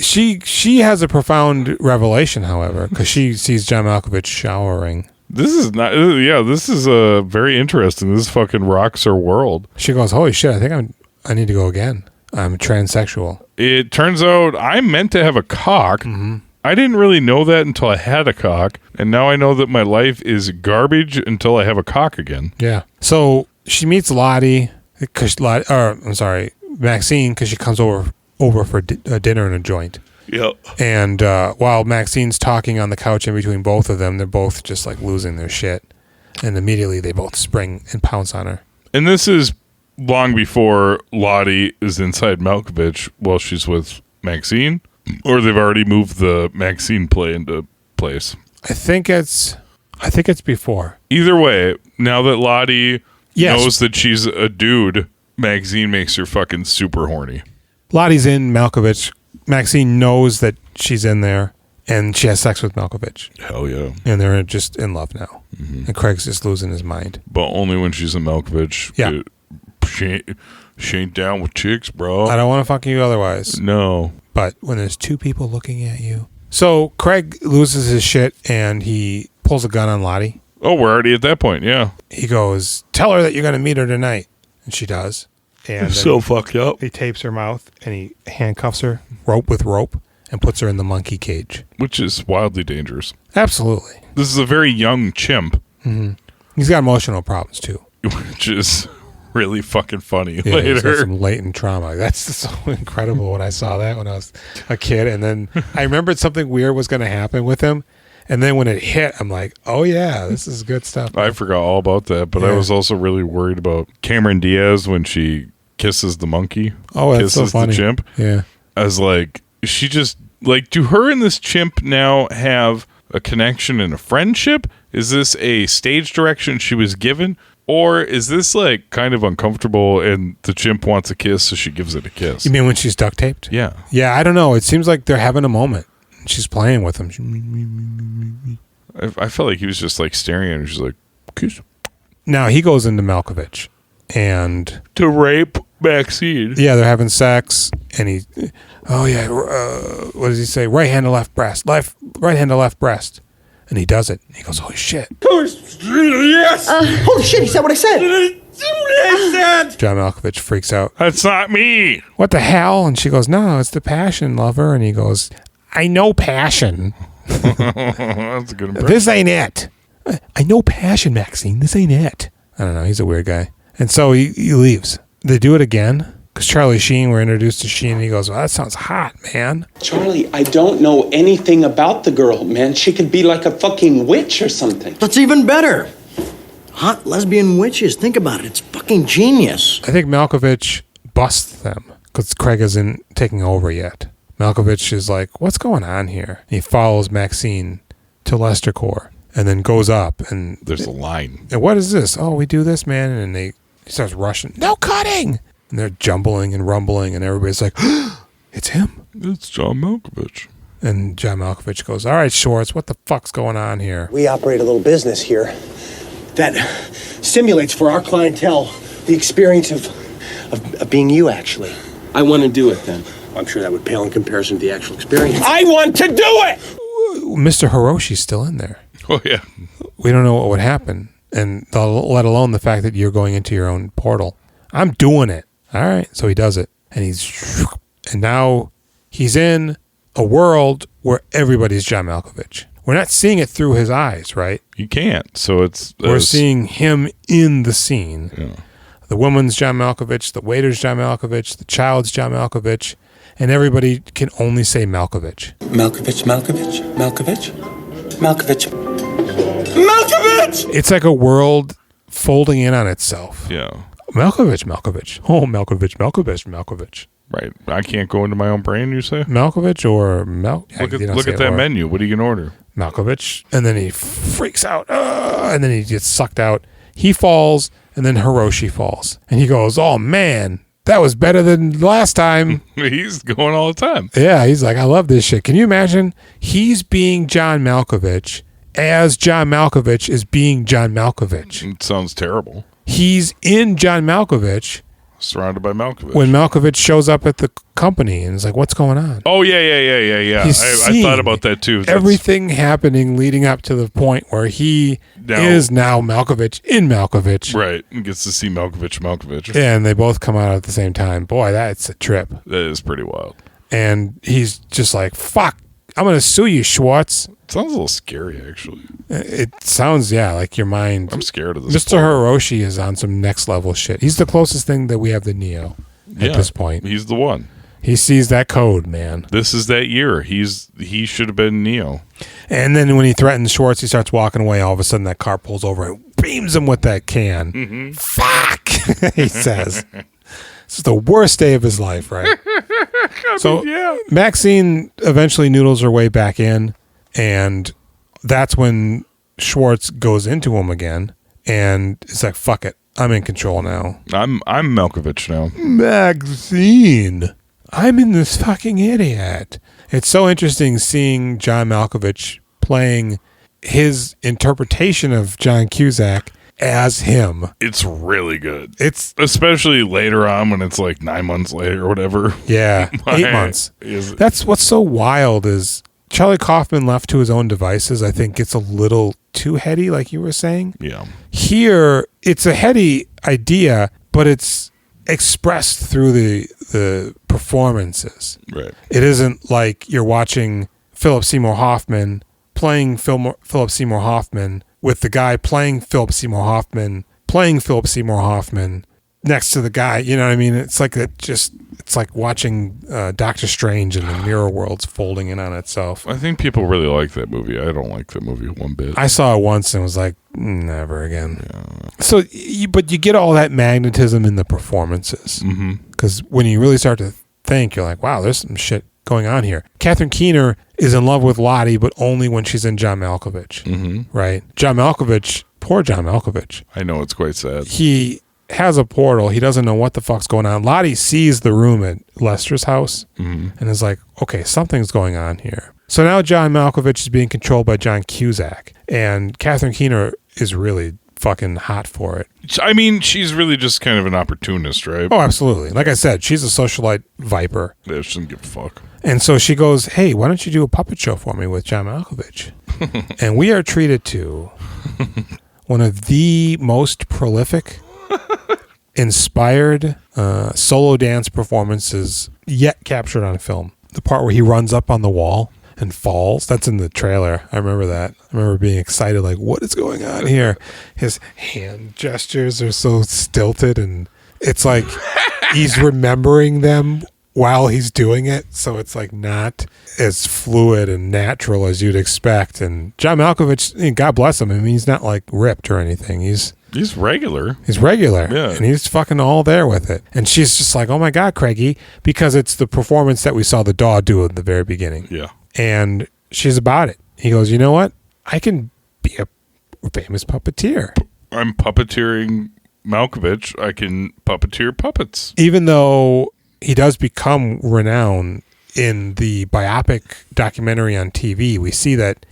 she has a profound revelation, however, because she sees John Malkovich showering. This is not. This is very interesting. This fucking rocks her world. She goes, "Holy shit! I think I need to go again. I'm transsexual." It turns out I'm meant to have a cock. Mm-hmm. I didn't really know that until I had a cock, and now I know that my life is garbage until I have a cock again. Yeah. So she meets Maxine, because she comes over for dinner in a joint. Yep. And while Maxine's talking on the couch in between both of them, they're both just like losing their shit. And immediately they both spring and pounce on her. And this is long before Lottie is inside Malkovich while she's with Maxine, or they've already moved the Maxine play into place. I think it's before. Either way, now that Lottie knows that she's a dude, Maxine makes her fucking super horny. Lottie's in Malkovich. Maxine knows that she's in there, and she has sex with Malkovich. Hell yeah. And they're just in love now. Mm-hmm. And Craig's just losing his mind. But only when she's in Malkovich. Yeah. She ain't down with chicks, bro. I don't want to fuck you otherwise. No. But when there's two people looking at you. So Craig loses his shit, and he pulls a gun on Lottie. Oh, we're already at that point, yeah. He goes, "Tell her that you're going to meet her tonight." And she does. And so fucked up. He tapes her mouth and he handcuffs her rope and puts her in the monkey cage. Which is wildly dangerous. Absolutely. This is a very young chimp. Mm-hmm. He's got emotional problems too. Which is really fucking funny Yeah, later. He's got some latent trauma. That's so incredible when I saw that when I was a kid. And then I remembered something weird was going to happen with him. And then when it hit, I'm like, oh yeah, this is good stuff. I forgot all about that, but I was also really worried about Cameron Diaz when she kisses the monkey. Oh, that's so funny. The chimp. Yeah. I was like, she just, like, do her and this chimp now have a connection and a friendship? Is this a stage direction she was given? Or is this, like, kind of uncomfortable and the chimp wants a kiss, so she gives it a kiss? You mean when she's duct taped? Yeah. Yeah, I don't know. It seems like they're having a moment. She's playing with him. I felt like he was just like staring at her. She's like, kiss. Now he goes into Malkovich and to rape Maxine. Yeah, they're having sex, and he, what does he say? Right hand to left breast, right hand to left breast, and he does it. He goes, "Holy shit!" Yes. Holy shit! He said what I said. John Malkovich freaks out. That's not me. What the hell? And she goes, "No, it's the passion, lover." And he goes, "I know passion." That's a good impression. This ain't it. I know passion, Maxine. This ain't it. I don't know. He's a weird guy. And so he leaves. They do it again because Charlie Sheen, we're introduced to Sheen, and he goes, "Well, that sounds hot, man." Charlie, I don't know anything about the girl, man. She could be like a fucking witch or something. That's even better. Hot lesbian witches. Think about it. It's fucking genius. I think Malkovich busts them because Craig isn't taking over yet. Malkovich is like, "What's going on here?" He follows Maxine to Lester Corps and then goes up and there's a line. And what is this? "Oh, we do this, man." And he starts rushing. "No cutting!" And they're jumbling and rumbling, and everybody's like, "It's him. It's John Malkovich." And John Malkovich goes, "All right, Schwartz, what the fuck's going on here?" We operate a little business here that stimulates for our clientele the experience of being you, actually. I want to do it then. I'm sure that would pale in comparison to the actual experience. I want to do it! Mr. Hiroshi's still in there. Oh, yeah. We don't know what would happen, and let alone the fact that you're going into your own portal. I'm doing it. All right. So he does it, and now he's in a world where everybody's John Malkovich. We're not seeing it through his eyes, right? You can't. So we're seeing him in the scene. Yeah. The woman's John Malkovich, the waiter's John Malkovich, the child's John Malkovich, and everybody can only say Malkovich. Malkovich, Malkovich, Malkovich, Malkovich. Malkovich! It's like a world folding in on itself. Yeah. Malkovich. Oh, Malkovich. Right. I can't go into my own brain, you say? Malkovich or Look at that menu. What are you going to order? Malkovich. And then he freaks out. And then he gets sucked out. He falls, and then Hiroshi falls. And he goes, oh, man, that was better than last time. He's going all the time. Yeah, he's like, I love this shit. Can you imagine? He's being John Malkovich as John Malkovich is being John Malkovich. It sounds terrible. He's in John Malkovich. Surrounded by Malkovich. When Malkovich shows up at the company and is like, what's going on? Oh, yeah. I thought about that too. Everything happening leading up to the point where he is now Malkovich in Malkovich. Right. And gets to see Malkovich. Yeah, and they both come out at the same time. Boy, that's a trip. That is pretty wild. And he's just like, fuck, I'm going to sue you, Schwartz. It sounds a little scary, actually. It sounds, like your mind. I'm scared of this. Mr. Hiroshi is on some next level shit. He's the closest thing that we have to Neo at this point. He's the one. He sees that code, man. This is that year. He should have been Neo. And then when he threatens Schwartz, he starts walking away. All of a sudden, that car pulls over and beams him with that can. Mm-hmm. Fuck, he says. This is the worst day of his life, right? Maxine eventually noodles her way back in, and that's when Schwartz goes into him again, and it's like, fuck it, I'm in control now. I'm Malkovich now. Maxine, I'm in this fucking idiot. It's so interesting seeing John Malkovich playing his interpretation of John Cusack as him. It's really good. It's especially later on when it's like 9 months later or whatever. Yeah, 8 months. That's what's so wild is Charlie Kaufman, left to his own devices, I think gets a little too heady, like you were saying. Yeah. Here, it's a heady idea, but it's expressed through the performances. Right. It isn't like you're watching Philip Seymour Hoffman playing Philip Seymour Hoffman with the guy playing Philip Seymour Hoffman next to the guy. You know what I mean? It's like it's like watching Doctor Strange and the mirror worlds folding in on itself. I think people really like that movie. I don't like that movie one bit. I saw it once and was like, never again. Yeah. So, but you get all that magnetism in the performances. Because when you really start to think, you're like, wow, there's some shit going on here. Catherine Keener is in love with Lottie, but only when she's in John Malkovich. Right? John Malkovich, poor John Malkovich. I know, it's quite sad. He has a portal. He doesn't know what the fuck's going on. Lottie sees the room at Lester's house and is like, okay, something's going on here. So now John Malkovich is being controlled by John Cusack, and Catherine Keener is really fucking hot for it. I mean, she's really just kind of an opportunist, right? Oh, absolutely. Like I said, she's a socialite viper. Yeah, she doesn't give a fuck. And so she goes, hey, why don't you do a puppet show for me with John Malkovich? And we are treated to one of the most prolific, inspired solo dance performances yet captured on film. The part where he runs up on the wall and falls, that's in the trailer. I remember that. I remember being excited, like, what is going on here? His hand gestures are so stilted, and it's like he's remembering them while he's doing it, so it's like not as fluid and natural as you'd expect. And John Malkovich, God bless him, I mean, he's not like ripped or anything. He's regular. He's regular. Yeah. And he's fucking all there with it. And she's just like, oh my God, Craigie, because it's the performance that we saw the dog do at the very beginning. Yeah. And she's about it. He goes, you know what? I can be a famous puppeteer. I'm puppeteering Malkovich. I can puppeteer puppets. Even though he does become renowned in the biopic documentary on TV, we see that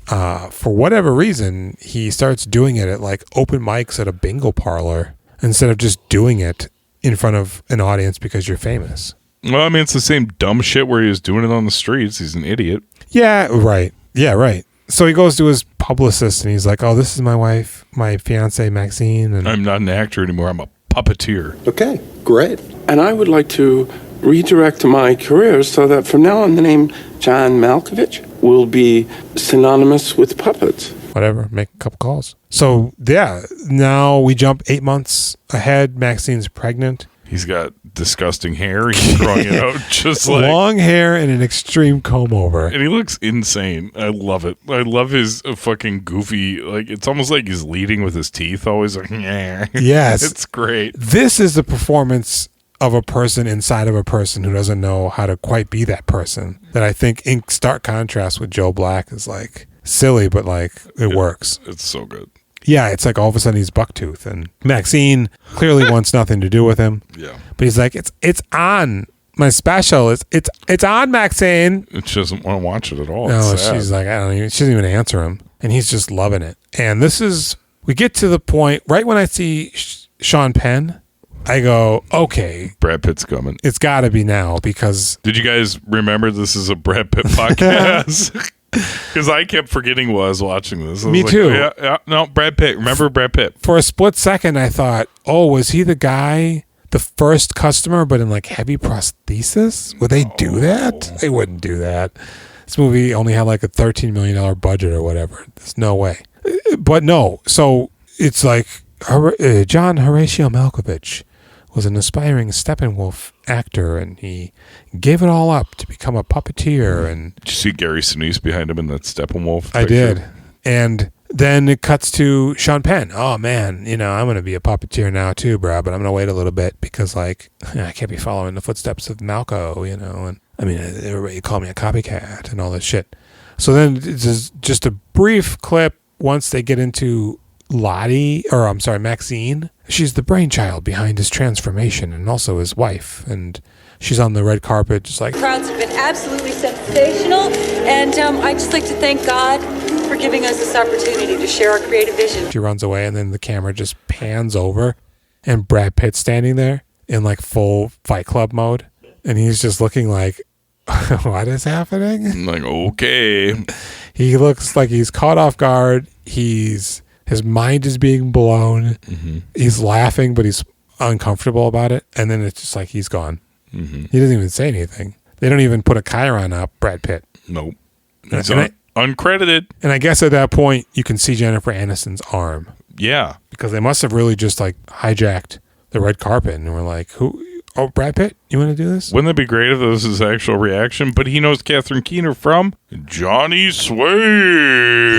for whatever reason, he starts doing it at like open mics at a bingo parlor instead of just doing it in front of an audience because you're famous. Well, I mean, it's the same dumb shit where he was doing it on the streets. He's an idiot. Yeah, right. Yeah, right. So he goes to his publicist and he's like, oh, this is my wife, my fiance, Maxine. And I'm not an actor anymore. I'm a puppeteer. Okay, great. And I would like to redirect my career so that from now on the name John Malkovich will be synonymous with puppets. Whatever, make a couple calls. So, yeah, now we jump 8 months ahead. Maxine's pregnant. He's got disgusting hair. He's growing it out just like long hair and an extreme comb over. And he looks insane. I love it. I love his fucking goofy, like, it's almost like he's leading with his teeth, always like, yeah. Yes. It's great. This is the performance of a person inside of a person who doesn't know how to quite be that person. That I think, in stark contrast with Joe Black, is like silly, but like it works. It's so good. Yeah, it's like all of a sudden he's Bucktooth, and Maxine clearly wants nothing to do with him. Yeah, but he's like, it's on my special. It's on, Maxine. She doesn't want to watch it at all. No, she's like, I don't even. She doesn't even answer him, and he's just loving it. And we get to the point right when I see Sean Penn. I go, okay, Brad Pitt's coming. It's got to be now, because did you guys remember this is a Brad Pitt podcast? Because I kept forgetting while I was watching this. Me like, too. No, Brad Pitt. Remember Brad Pitt? For a split second, I thought, oh, was he the guy, the first customer, but in like heavy prosthesis? Would they do that? They wouldn't do that. This movie only had like a $13 million budget or whatever. There's no way. But no. So it's like John Horatio Malkovich was an aspiring Steppenwolf actor, and he gave it all up to become a puppeteer. And did you see Gary Sinise behind him in that Steppenwolf picture? I did. And then it cuts to Sean Penn. Oh man, I'm going to be a puppeteer now too, bro, but I'm going to wait a little bit because like I can't be following the footsteps of Malco, and I mean, everybody call me a copycat and all this shit. So then it's just a brief clip once they get into Maxine. She's the brainchild behind his transformation and also his wife. And she's on the red carpet just like... Crowds have been absolutely sensational. And I'd just like to thank God for giving us this opportunity to share our creative vision. She runs away, and then the camera just pans over, and Brad Pitt's standing there in like full Fight Club mode. And he's just looking like, what is happening? I'm like, okay. He looks like he's caught off guard. His mind is being blown. Mm-hmm. He's laughing, but he's uncomfortable about it. And then it's just like he's gone. Mm-hmm. He doesn't even say anything. They don't even put a chyron up Brad Pitt. Nope. He's uncredited. And I guess at that point, you can see Jennifer Aniston's arm. Yeah. Because they must have really just like hijacked the red carpet and were like, who? Oh, Brad Pitt, you want to do this? Wouldn't that be great if this was his actual reaction? But he knows Catherine Keener from Johnny Sway.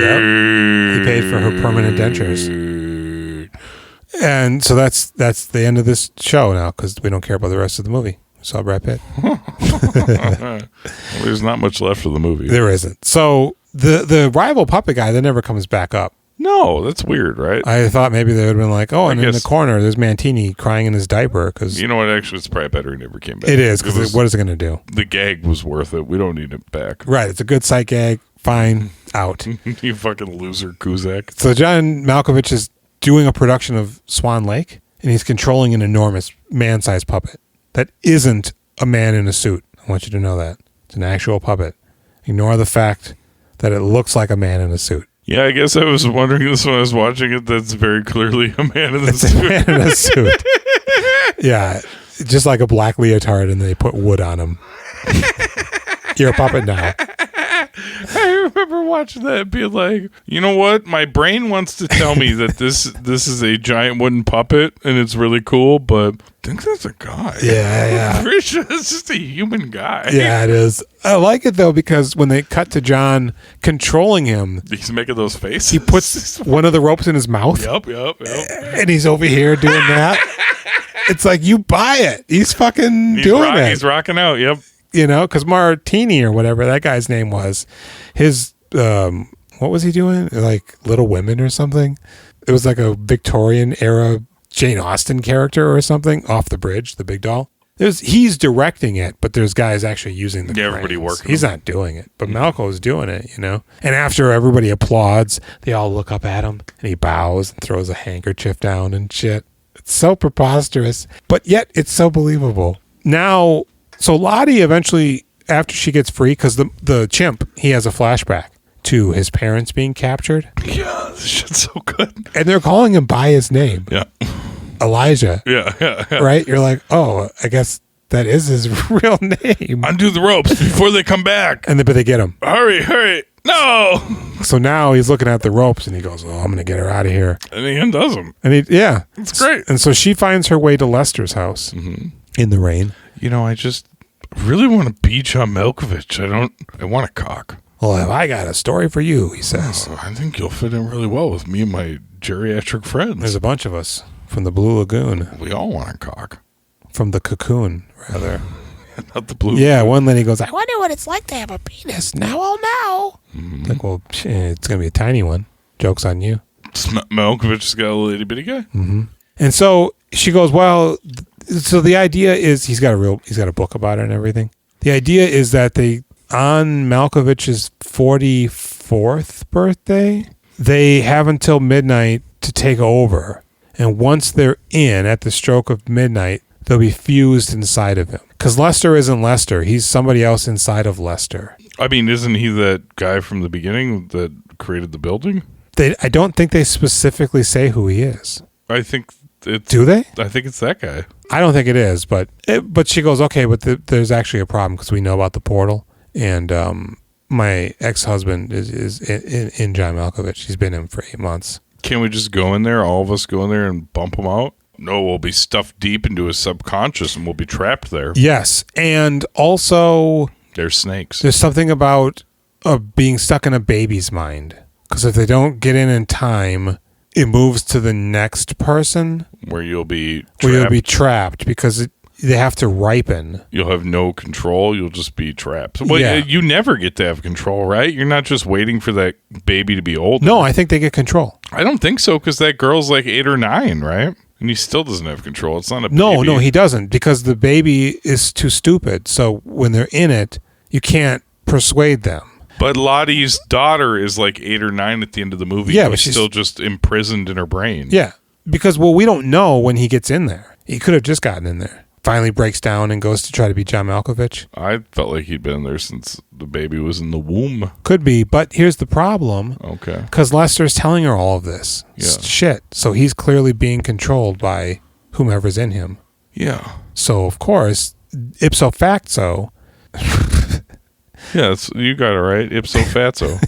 Yep. He paid for her permanent dentures. And so that's the end of this show now, because we don't care about the rest of the movie. We saw Brad Pitt. Well, there's not much left of the movie. There isn't. So the rival puppet guy that never comes back up. No, that's weird, right? I thought maybe they would have been like, oh, and in the corner, there's Mantini crying in his diaper. Cause you know what? Actually, it's probably better he never came back. It is, because what is it going to do? The gag was worth it. We don't need it back. Right. It's a good sight gag. Fine. Out. You fucking loser, Cusack. So John Malkovich is doing a production of Swan Lake, and he's controlling an enormous man-sized puppet that isn't a man in a suit. I want you to know that. It's an actual puppet. Ignore the fact that it looks like a man in a suit. Yeah, I guess I was wondering this when I was watching it. That's very clearly a man in a suit. A man in a suit. Yeah, just like a black leotard, and they put wood on him. You're a puppet now. I remember watching that and being like, you know what? My brain wants to tell me that this is a giant wooden puppet and it's really cool, but I think that's a guy. Yeah. I'm pretty sure it's just a human guy. Yeah, it is. I like it, though, because when they cut to John controlling him, he's making those faces. He puts one of the ropes in his mouth. Yep. And he's over here doing that. It's like, you buy it. He's fucking doing it. He's rocking out. Yep. Because Martini or whatever that guy's name was, his, what was he doing? Like Little Women or something? It was like a Victorian era Jane Austen character or something, Off the Bridge, the big doll. He's directing it, but there's guys actually using the cranes. Everybody working. He's not doing it, but Malco's doing it, And after everybody applauds, they all look up at him, and he bows and throws a handkerchief down and shit. It's so preposterous, but yet it's so believable. Now, so Lottie eventually, after she gets free, because the chimp, he has a flashback to his parents being captured. Yeah, this shit's so good. And they're calling him by his name. Yeah. Elijah. Yeah. Right? You're like, oh, I guess that is his real name. Undo the ropes before they come back. But they get him. Hurry. No. So now he's looking at the ropes and he goes, "Oh, I'm going to get her out of here." And he undoes them. And it's great. And so she finds her way to Lester's house in the rain. I just really want to be John Malkovich. I want a cock. "Well, have I got a story for you," he says. "Oh, I think you'll fit in really well with me and my geriatric friends. There's a bunch of us from the Blue Lagoon. We all want a cock. From the cocoon, rather." Not the blue. Yeah, one lady goes, "I wonder what it's like to have a penis. Now I'll know." Like, well, it's going to be a tiny one. Joke's on you. Malkovich has got a little itty bitty guy. And so she goes, "Well, so the idea is he's got a book about it and everything. The idea is that on Malkovich's 44th birthday, they have until midnight to take over. And once they're in at the stroke of midnight, they'll be fused inside of him. Because Lester isn't Lester. He's somebody else inside of Lester." I mean, isn't he that guy from the beginning that created the building? I don't think they specifically say who he is. I think it's... Do they? I think it's that guy. I don't think it is, but she goes, "Okay, but there's actually a problem because we know about the portal, and my ex-husband is in John Malkovich. He's been in for 8 months. Can't we just go in there, all of us go in there and bump him out? No, we'll be stuffed deep into his subconscious and we'll be trapped there." Yes, and also... There's snakes. There's something about being stuck in a baby's mind. Because if they don't get in time, it moves to the next person. Where you'll be trapped. Where you'll be trapped because they have to ripen. You'll have no control. You'll just be trapped. Well, yeah. You never get to have control, right? You're not just waiting for that baby to be old. No, I think they get control. I don't think so because that girl's like 8 or 9, right? And he still doesn't have control. It's not a baby. No, he doesn't because the baby is too stupid. So when they're in it, you can't persuade them. But Lottie's daughter is like 8 or 9 at the end of the movie. Yeah, but she's still just imprisoned in her brain. Yeah, because we don't know when he gets in there. He could have just gotten in there. Finally breaks down and goes to try to be John Malkovich. I felt like he'd been there since the baby was in the womb. Could be, but here's the problem. Okay. Because Lester's telling her all of this shit. So he's clearly being controlled by whomever's in him. Yeah. So, of course, ipso facto... Yeah, you got it right. Ipso fatso.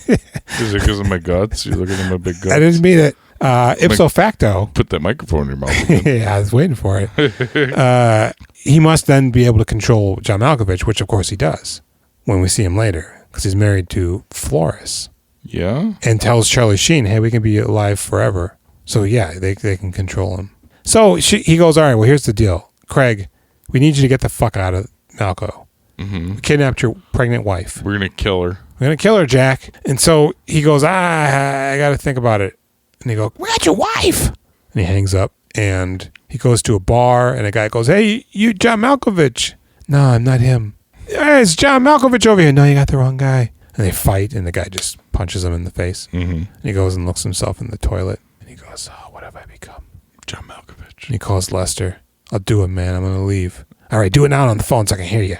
Is it because of my guts? You're looking at my big guts. I didn't mean it. Ipso facto. Put that microphone in your mouth again. Yeah, I was waiting for it. He must then be able to control John Malkovich, which of course he does when we see him later, because he's married to Flores. Yeah. And tells Charlie Sheen, "Hey, we can be alive forever." So yeah, they can control him. So he goes, "All right, well, here's the deal. Craig, we need you to get the fuck out of Malco. We kidnapped your pregnant wife. We're going to kill her. We're going to kill her, Jack." And so he goes, I got to think about it. And he goes, "We got your wife." And he hangs up and he goes to a bar and a guy goes, "Hey, you John Malkovich." "No, I'm not him." "Hey, it's John Malkovich over here." "No, you got the wrong guy." And they fight and the guy just punches him in the face. And he goes and looks himself in the toilet and he goes, "Oh, what have I become?" John Malkovich. And he calls Lester. "I'll do it, man. I'm going to leave." "All right, do it now on the phone so I can hear you."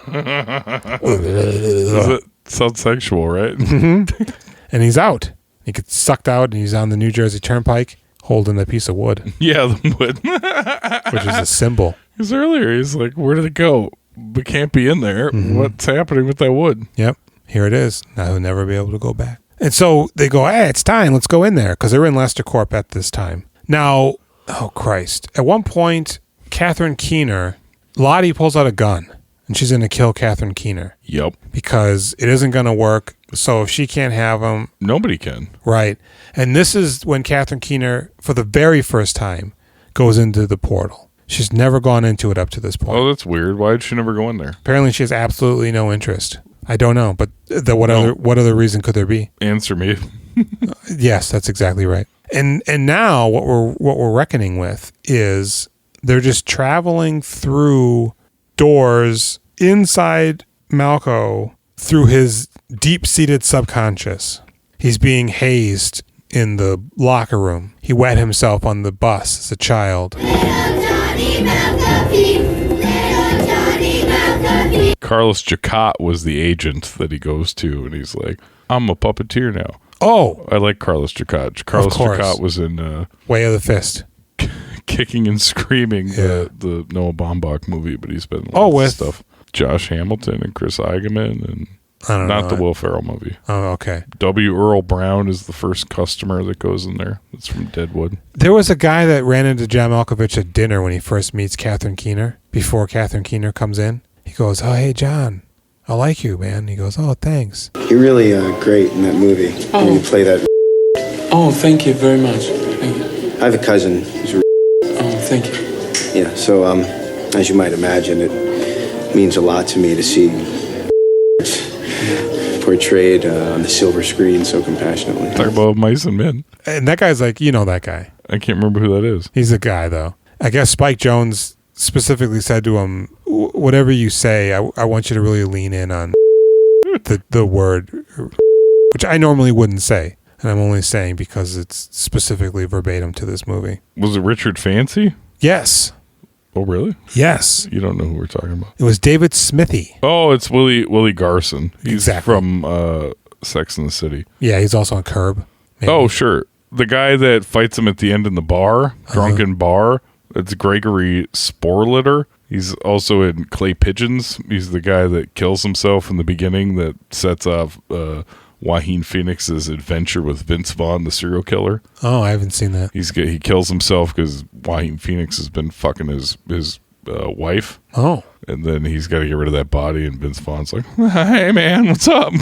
It sounds sexual, right? And he's out. He gets sucked out and he's on the New Jersey Turnpike holding a piece of wood. Yeah, the wood. Which is a symbol. Because earlier he's like, "Where did it go? We can't be in there. What's happening with that wood?" Yep. Here it is. Now he'll never be able to go back. And so they go, "Hey, it's time. Let's go in there." Because they're in Lester Corp at this time. Now, oh Christ. At one point, Catherine Keener, Lottie pulls out a gun. And she's going to kill Catherine Keener. Yep. Because it isn't going to work. So if she can't have him... Nobody can. Right. And this is when Catherine Keener, for the very first time, goes into the portal. She's never gone into it up to this point. Oh, that's weird. Why did she never go in there? Apparently she has absolutely no interest. I don't know. But what other reason could there be? Answer me. Yes, that's exactly right. And now what we're reckoning with is they're just traveling through... doors inside Malco through his deep-seated subconscious. He's being hazed in the locker room. He wet himself on the bus as a child. Carlos Jacquot was the agent that he goes to, and he's like, "I'm a puppeteer now." Oh! I like Carlos Jacquot. Carlos Jacquot was in... Way of the Fist. Kicking and Screaming, the Noah Baumbach movie, but he's been in lots of stuff. Josh Hamilton and Chris Eigeman and I don't know. Not the Will Ferrell movie. Oh, okay. W. Earl Brown is the first customer that goes in there. That's from Deadwood. There was a guy that ran into John Malkovich at dinner when he first meets Catherine Keener. Before Catherine Keener comes in, he goes, "Oh, hey, John, I like you, man." He goes, "Oh, thanks." You're really great in that movie. When you play that. Oh, thank you very much. Thank you. I have a cousin who's a. Oh, thank you. Yeah, so as you might imagine, it means a lot to me to see portrayed on the silver screen so compassionately. Talk about mice and men. And that guy's like, you know that guy. I can't remember who that is. He's a guy, though. I guess Spike Jonze specifically said to him, whatever you say, I want you to really lean in on the word, which I normally wouldn't say. And I'm only saying because it's specifically verbatim to this movie. Was it Richard Fancy? Yes. Oh, really? Yes. You don't know who we're talking about. It was David Smithy. Oh, it's Willie Garson. He's exactly. from Sex and the City. Yeah, he's also on Curb. Maybe. Oh, sure. The guy that fights him at the end in the bar, drunken bar, it's Gregory Sporlitter. He's also in Clay Pigeons. He's the guy that kills himself in the beginning that sets off Joaquin Phoenix's adventure with Vince Vaughn, the serial killer. Oh, I haven't seen that. He kills himself because Joaquin Phoenix has been fucking his wife. Oh. And then he's got to get rid of that body, and Vince Vaughn's like, "Hey, man, what's up?"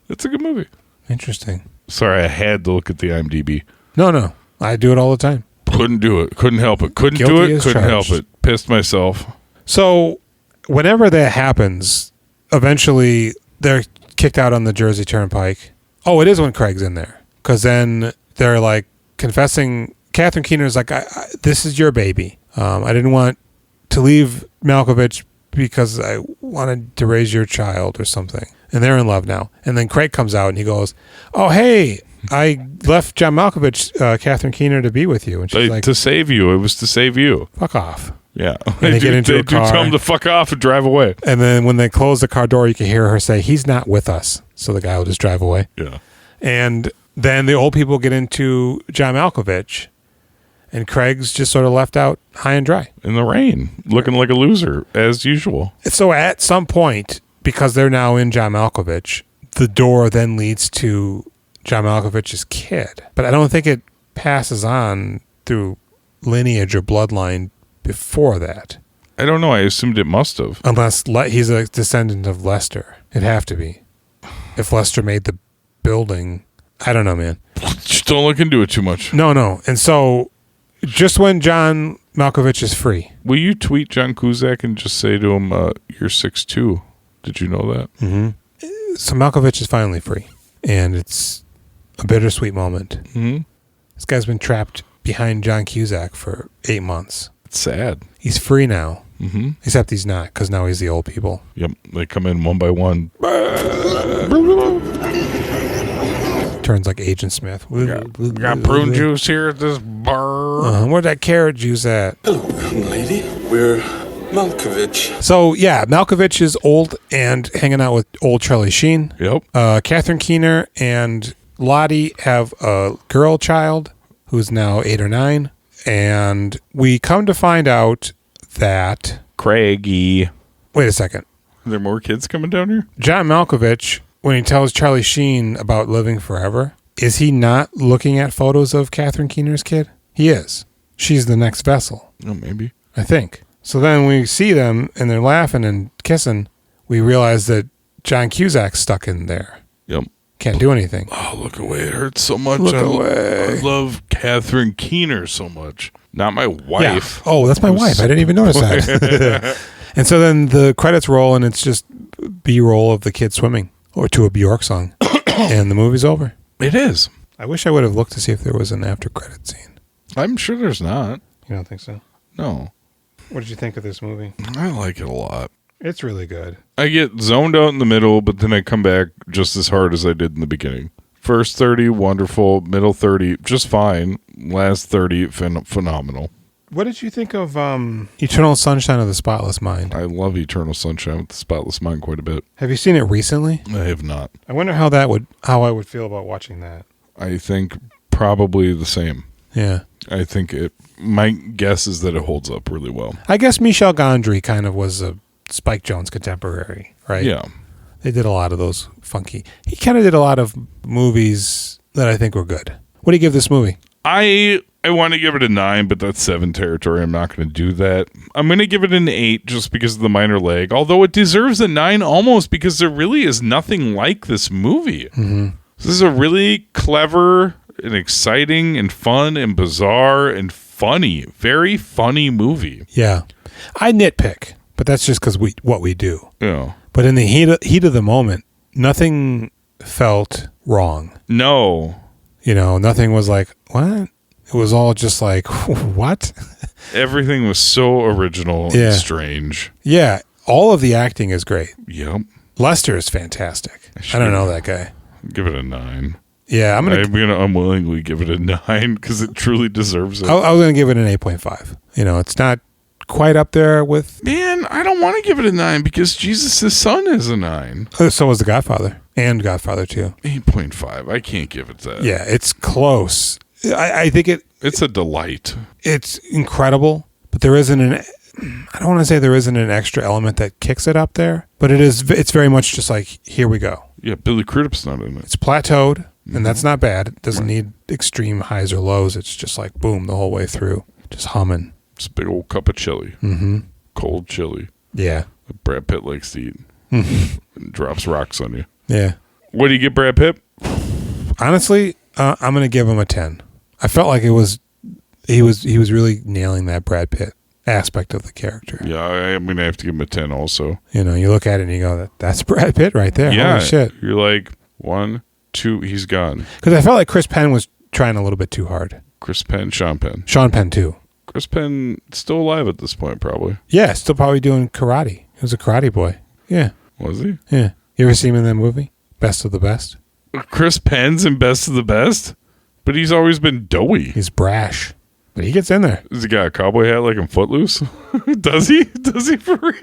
It's a good movie. Interesting. Sorry, I had to look at the IMDb. No. I do it all the time. Couldn't do it. Couldn't help it. Couldn't Guilty do it. as Couldn't charged. help it. Pissed myself. So whenever that happens, eventually they're kicked out on the Jersey Turnpike. Oh, it is when Craig's in there. Because then they're like confessing. Catherine Keener's like, this is your baby. I didn't want to leave Malkovich because I wanted to raise your child or something. And they're in love now. And then Craig comes out and he goes, "Oh, hey, I left John Malkovich, Catherine Keener, to be with you." And she's like, to save you. It was to save you. "Fuck off." Yeah. And they get into a car. Tell him to fuck off and drive away. And then when they close the car door, you can hear her say, "He's not with us." So the guy will just drive away. Yeah. And then the old people get into John Malkovich, and Craig's just sort of left out high and dry. In the rain, looking like a loser, as usual. So at some point, because they're now in John Malkovich, the door then leads to John Malkovich's kid. But I don't think it passes on through lineage or bloodline before that. I don't know. I assumed it must have. Unless he's a descendant of Lester. It'd have to be. If Lester made the building. I don't know, man. Just don't look into it too much. No. And so just when John Malkovich is free. Will you tweet John Cusack and just say to him, "You're 6'2"? Did you know that? Mm-hmm. So Malkovich is finally free. And it's a bittersweet moment. Mm-hmm. This guy's been trapped behind John Cusack for 8 months. It's sad. He's free now. Mm-hmm. Except he's not, because now he's the old people. Yep. They come in one by one. Turns like Agent Smith. Got prune juice here at this bar. Where's that carrot juice at? Hello, young lady. We're Malkovich. So, yeah, Malkovich is old and hanging out with old Charlie Sheen. Yep. Catherine Keener and Lottie have a girl child who's now 8 or 9. And we come to find out that... Craigie. Wait a second. Are there more kids coming down here? John Malkovich, when he tells Charlie Sheen about living forever, is he not looking at photos of Catherine Keener's kid? He is. She's the next vessel. Oh, maybe. I think. So then we see them and they're laughing and kissing. We realize that John Cusack's stuck in there. Yep. Can't do anything. Oh, look away. It hurts so much. Look away. I love Catherine Keener so much. Not my wife. Yeah. Oh, that's my wife. I didn't even notice that. And so then the credits roll and it's just B-roll of the kid swimming or to a Bjork song. And the movie's over. It is. I wish I would have looked to see if there was an after credit scene. I'm sure there's not. You don't think so? No. What did you think of this movie? I like it a lot. It's really good. I get zoned out in the middle, but then I come back just as hard as I did in the beginning. First 30, wonderful. Middle 30, just fine. Last 30, phenomenal. What did you think of Eternal Sunshine of the Spotless Mind? I love Eternal Sunshine of the Spotless Mind quite a bit. Have you seen it recently? I have not. I wonder how I would feel about watching that. I think probably the same. Yeah. I think my guess is that it holds up really well. I guess Michel Gondry kind of was a Spike Jonze contemporary, right? Yeah. They did a lot of those funky. He kind of did a lot of movies that I think were good. What do you give this movie? I want to give it a 9, but that's 7 territory. I'm not going to do that. I'm going to give it an 8 just because of the minor leg, although it deserves a 9 almost because there really is nothing like this movie. Mm-hmm. This is a really clever and exciting and fun and bizarre and funny, very funny movie. Yeah. I nitpick, but that's just because what we do. Yeah. But in the heat of the moment, nothing felt wrong. No. Nothing was like, what? It was all just like, what? Everything was so original and strange. Yeah. All of the acting is great. Yep. Lester is fantastic. I don't know that guy. Give it a 9. Yeah. I'm going to unwillingly give it a 9 because it truly deserves it. I was going to give it an 8.5. It's not quite up there with... Man, I don't want to give it a 9 because Jesus' son is a 9. So was The Godfather and Godfather 2. 8.5. I can't give it that. Yeah, it's close. I think it's a delight. It's incredible, but there isn't I don't want to say there isn't an extra element that kicks it up there, but it's very much just like, here we go. Yeah, Billy Crudup's not in it. It's plateaued, and that's not bad. It doesn't need extreme highs or lows. It's just like, boom, the whole way through. Just humming. It's a big old cup of chili. Mm-hmm. Cold chili. Yeah. That Brad Pitt likes to eat. And drops rocks on you. Yeah. What do you get Brad Pitt? Honestly, I'm going to give him a 10. I felt like he was really nailing that Brad Pitt aspect of the character. Yeah, I'm going to have to give him a 10 also. You look at it and you go, that's Brad Pitt right there. Yeah. Holy shit. You're like, 1, 2, he's gone. Because I felt like Chris Penn was trying a little bit too hard. Chris Penn, Sean Penn. Sean Penn, too. Chris Penn still alive at this point, probably. Yeah, still probably doing karate. He was a karate boy. Yeah. Was he? Yeah. You ever see him in that movie? Best of the Best? Chris Penn's in Best of the Best? But he's always been doughy. He's brash. But he gets in there. Does he got a cowboy hat like in Footloose? Does he? Does he for real?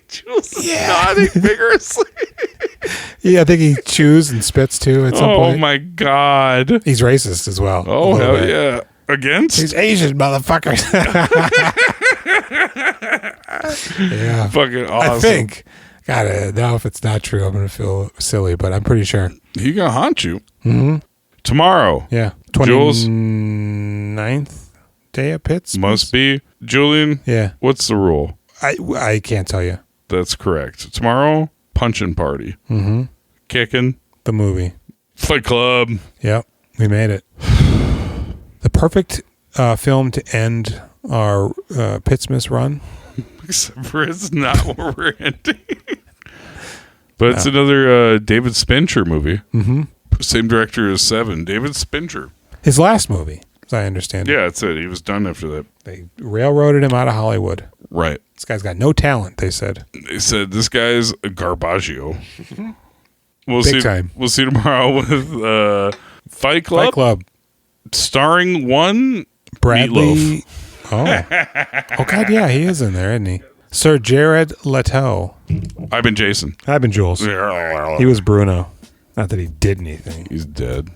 Jules is nodding vigorously. Yeah, I think he chews and spits too at some point. Oh my God. He's racist as well. Oh, hell yeah. Against? He's Asian, motherfuckers. Yeah. Fucking awesome. I think. God, now if it's not true, I'm going to feel silly, but I'm pretty sure. He going to haunt you. Mm-hmm. Tomorrow. Yeah. 29th day of Pitts? Must be. Julian? Yeah. What's the rule? I can't tell you. That's correct. Tomorrow, punching party. Mm-hmm. Kicking. The movie. Fight Club. Yep. We made it. The perfect film to end our Pittsmith run. Except for it's not where we're ending. But it's another David Spincher movie. Mm-hmm. Same director as Seven. David Spincher. His last movie, as I understand it. Yeah, that's it. He was done after that. They railroaded him out of Hollywood. Right. This guy's got no talent, they said. They said, this guy's a Garbaggio. Big time. We'll see tomorrow with Fight Club. Fight Club. Starring one Bradley. Meatloaf. Oh, God, yeah, he is in there, isn't he? Sir Jared Leto. I've been Jason. I've been Jules. He was Bruno. Not that he did anything. He's dead.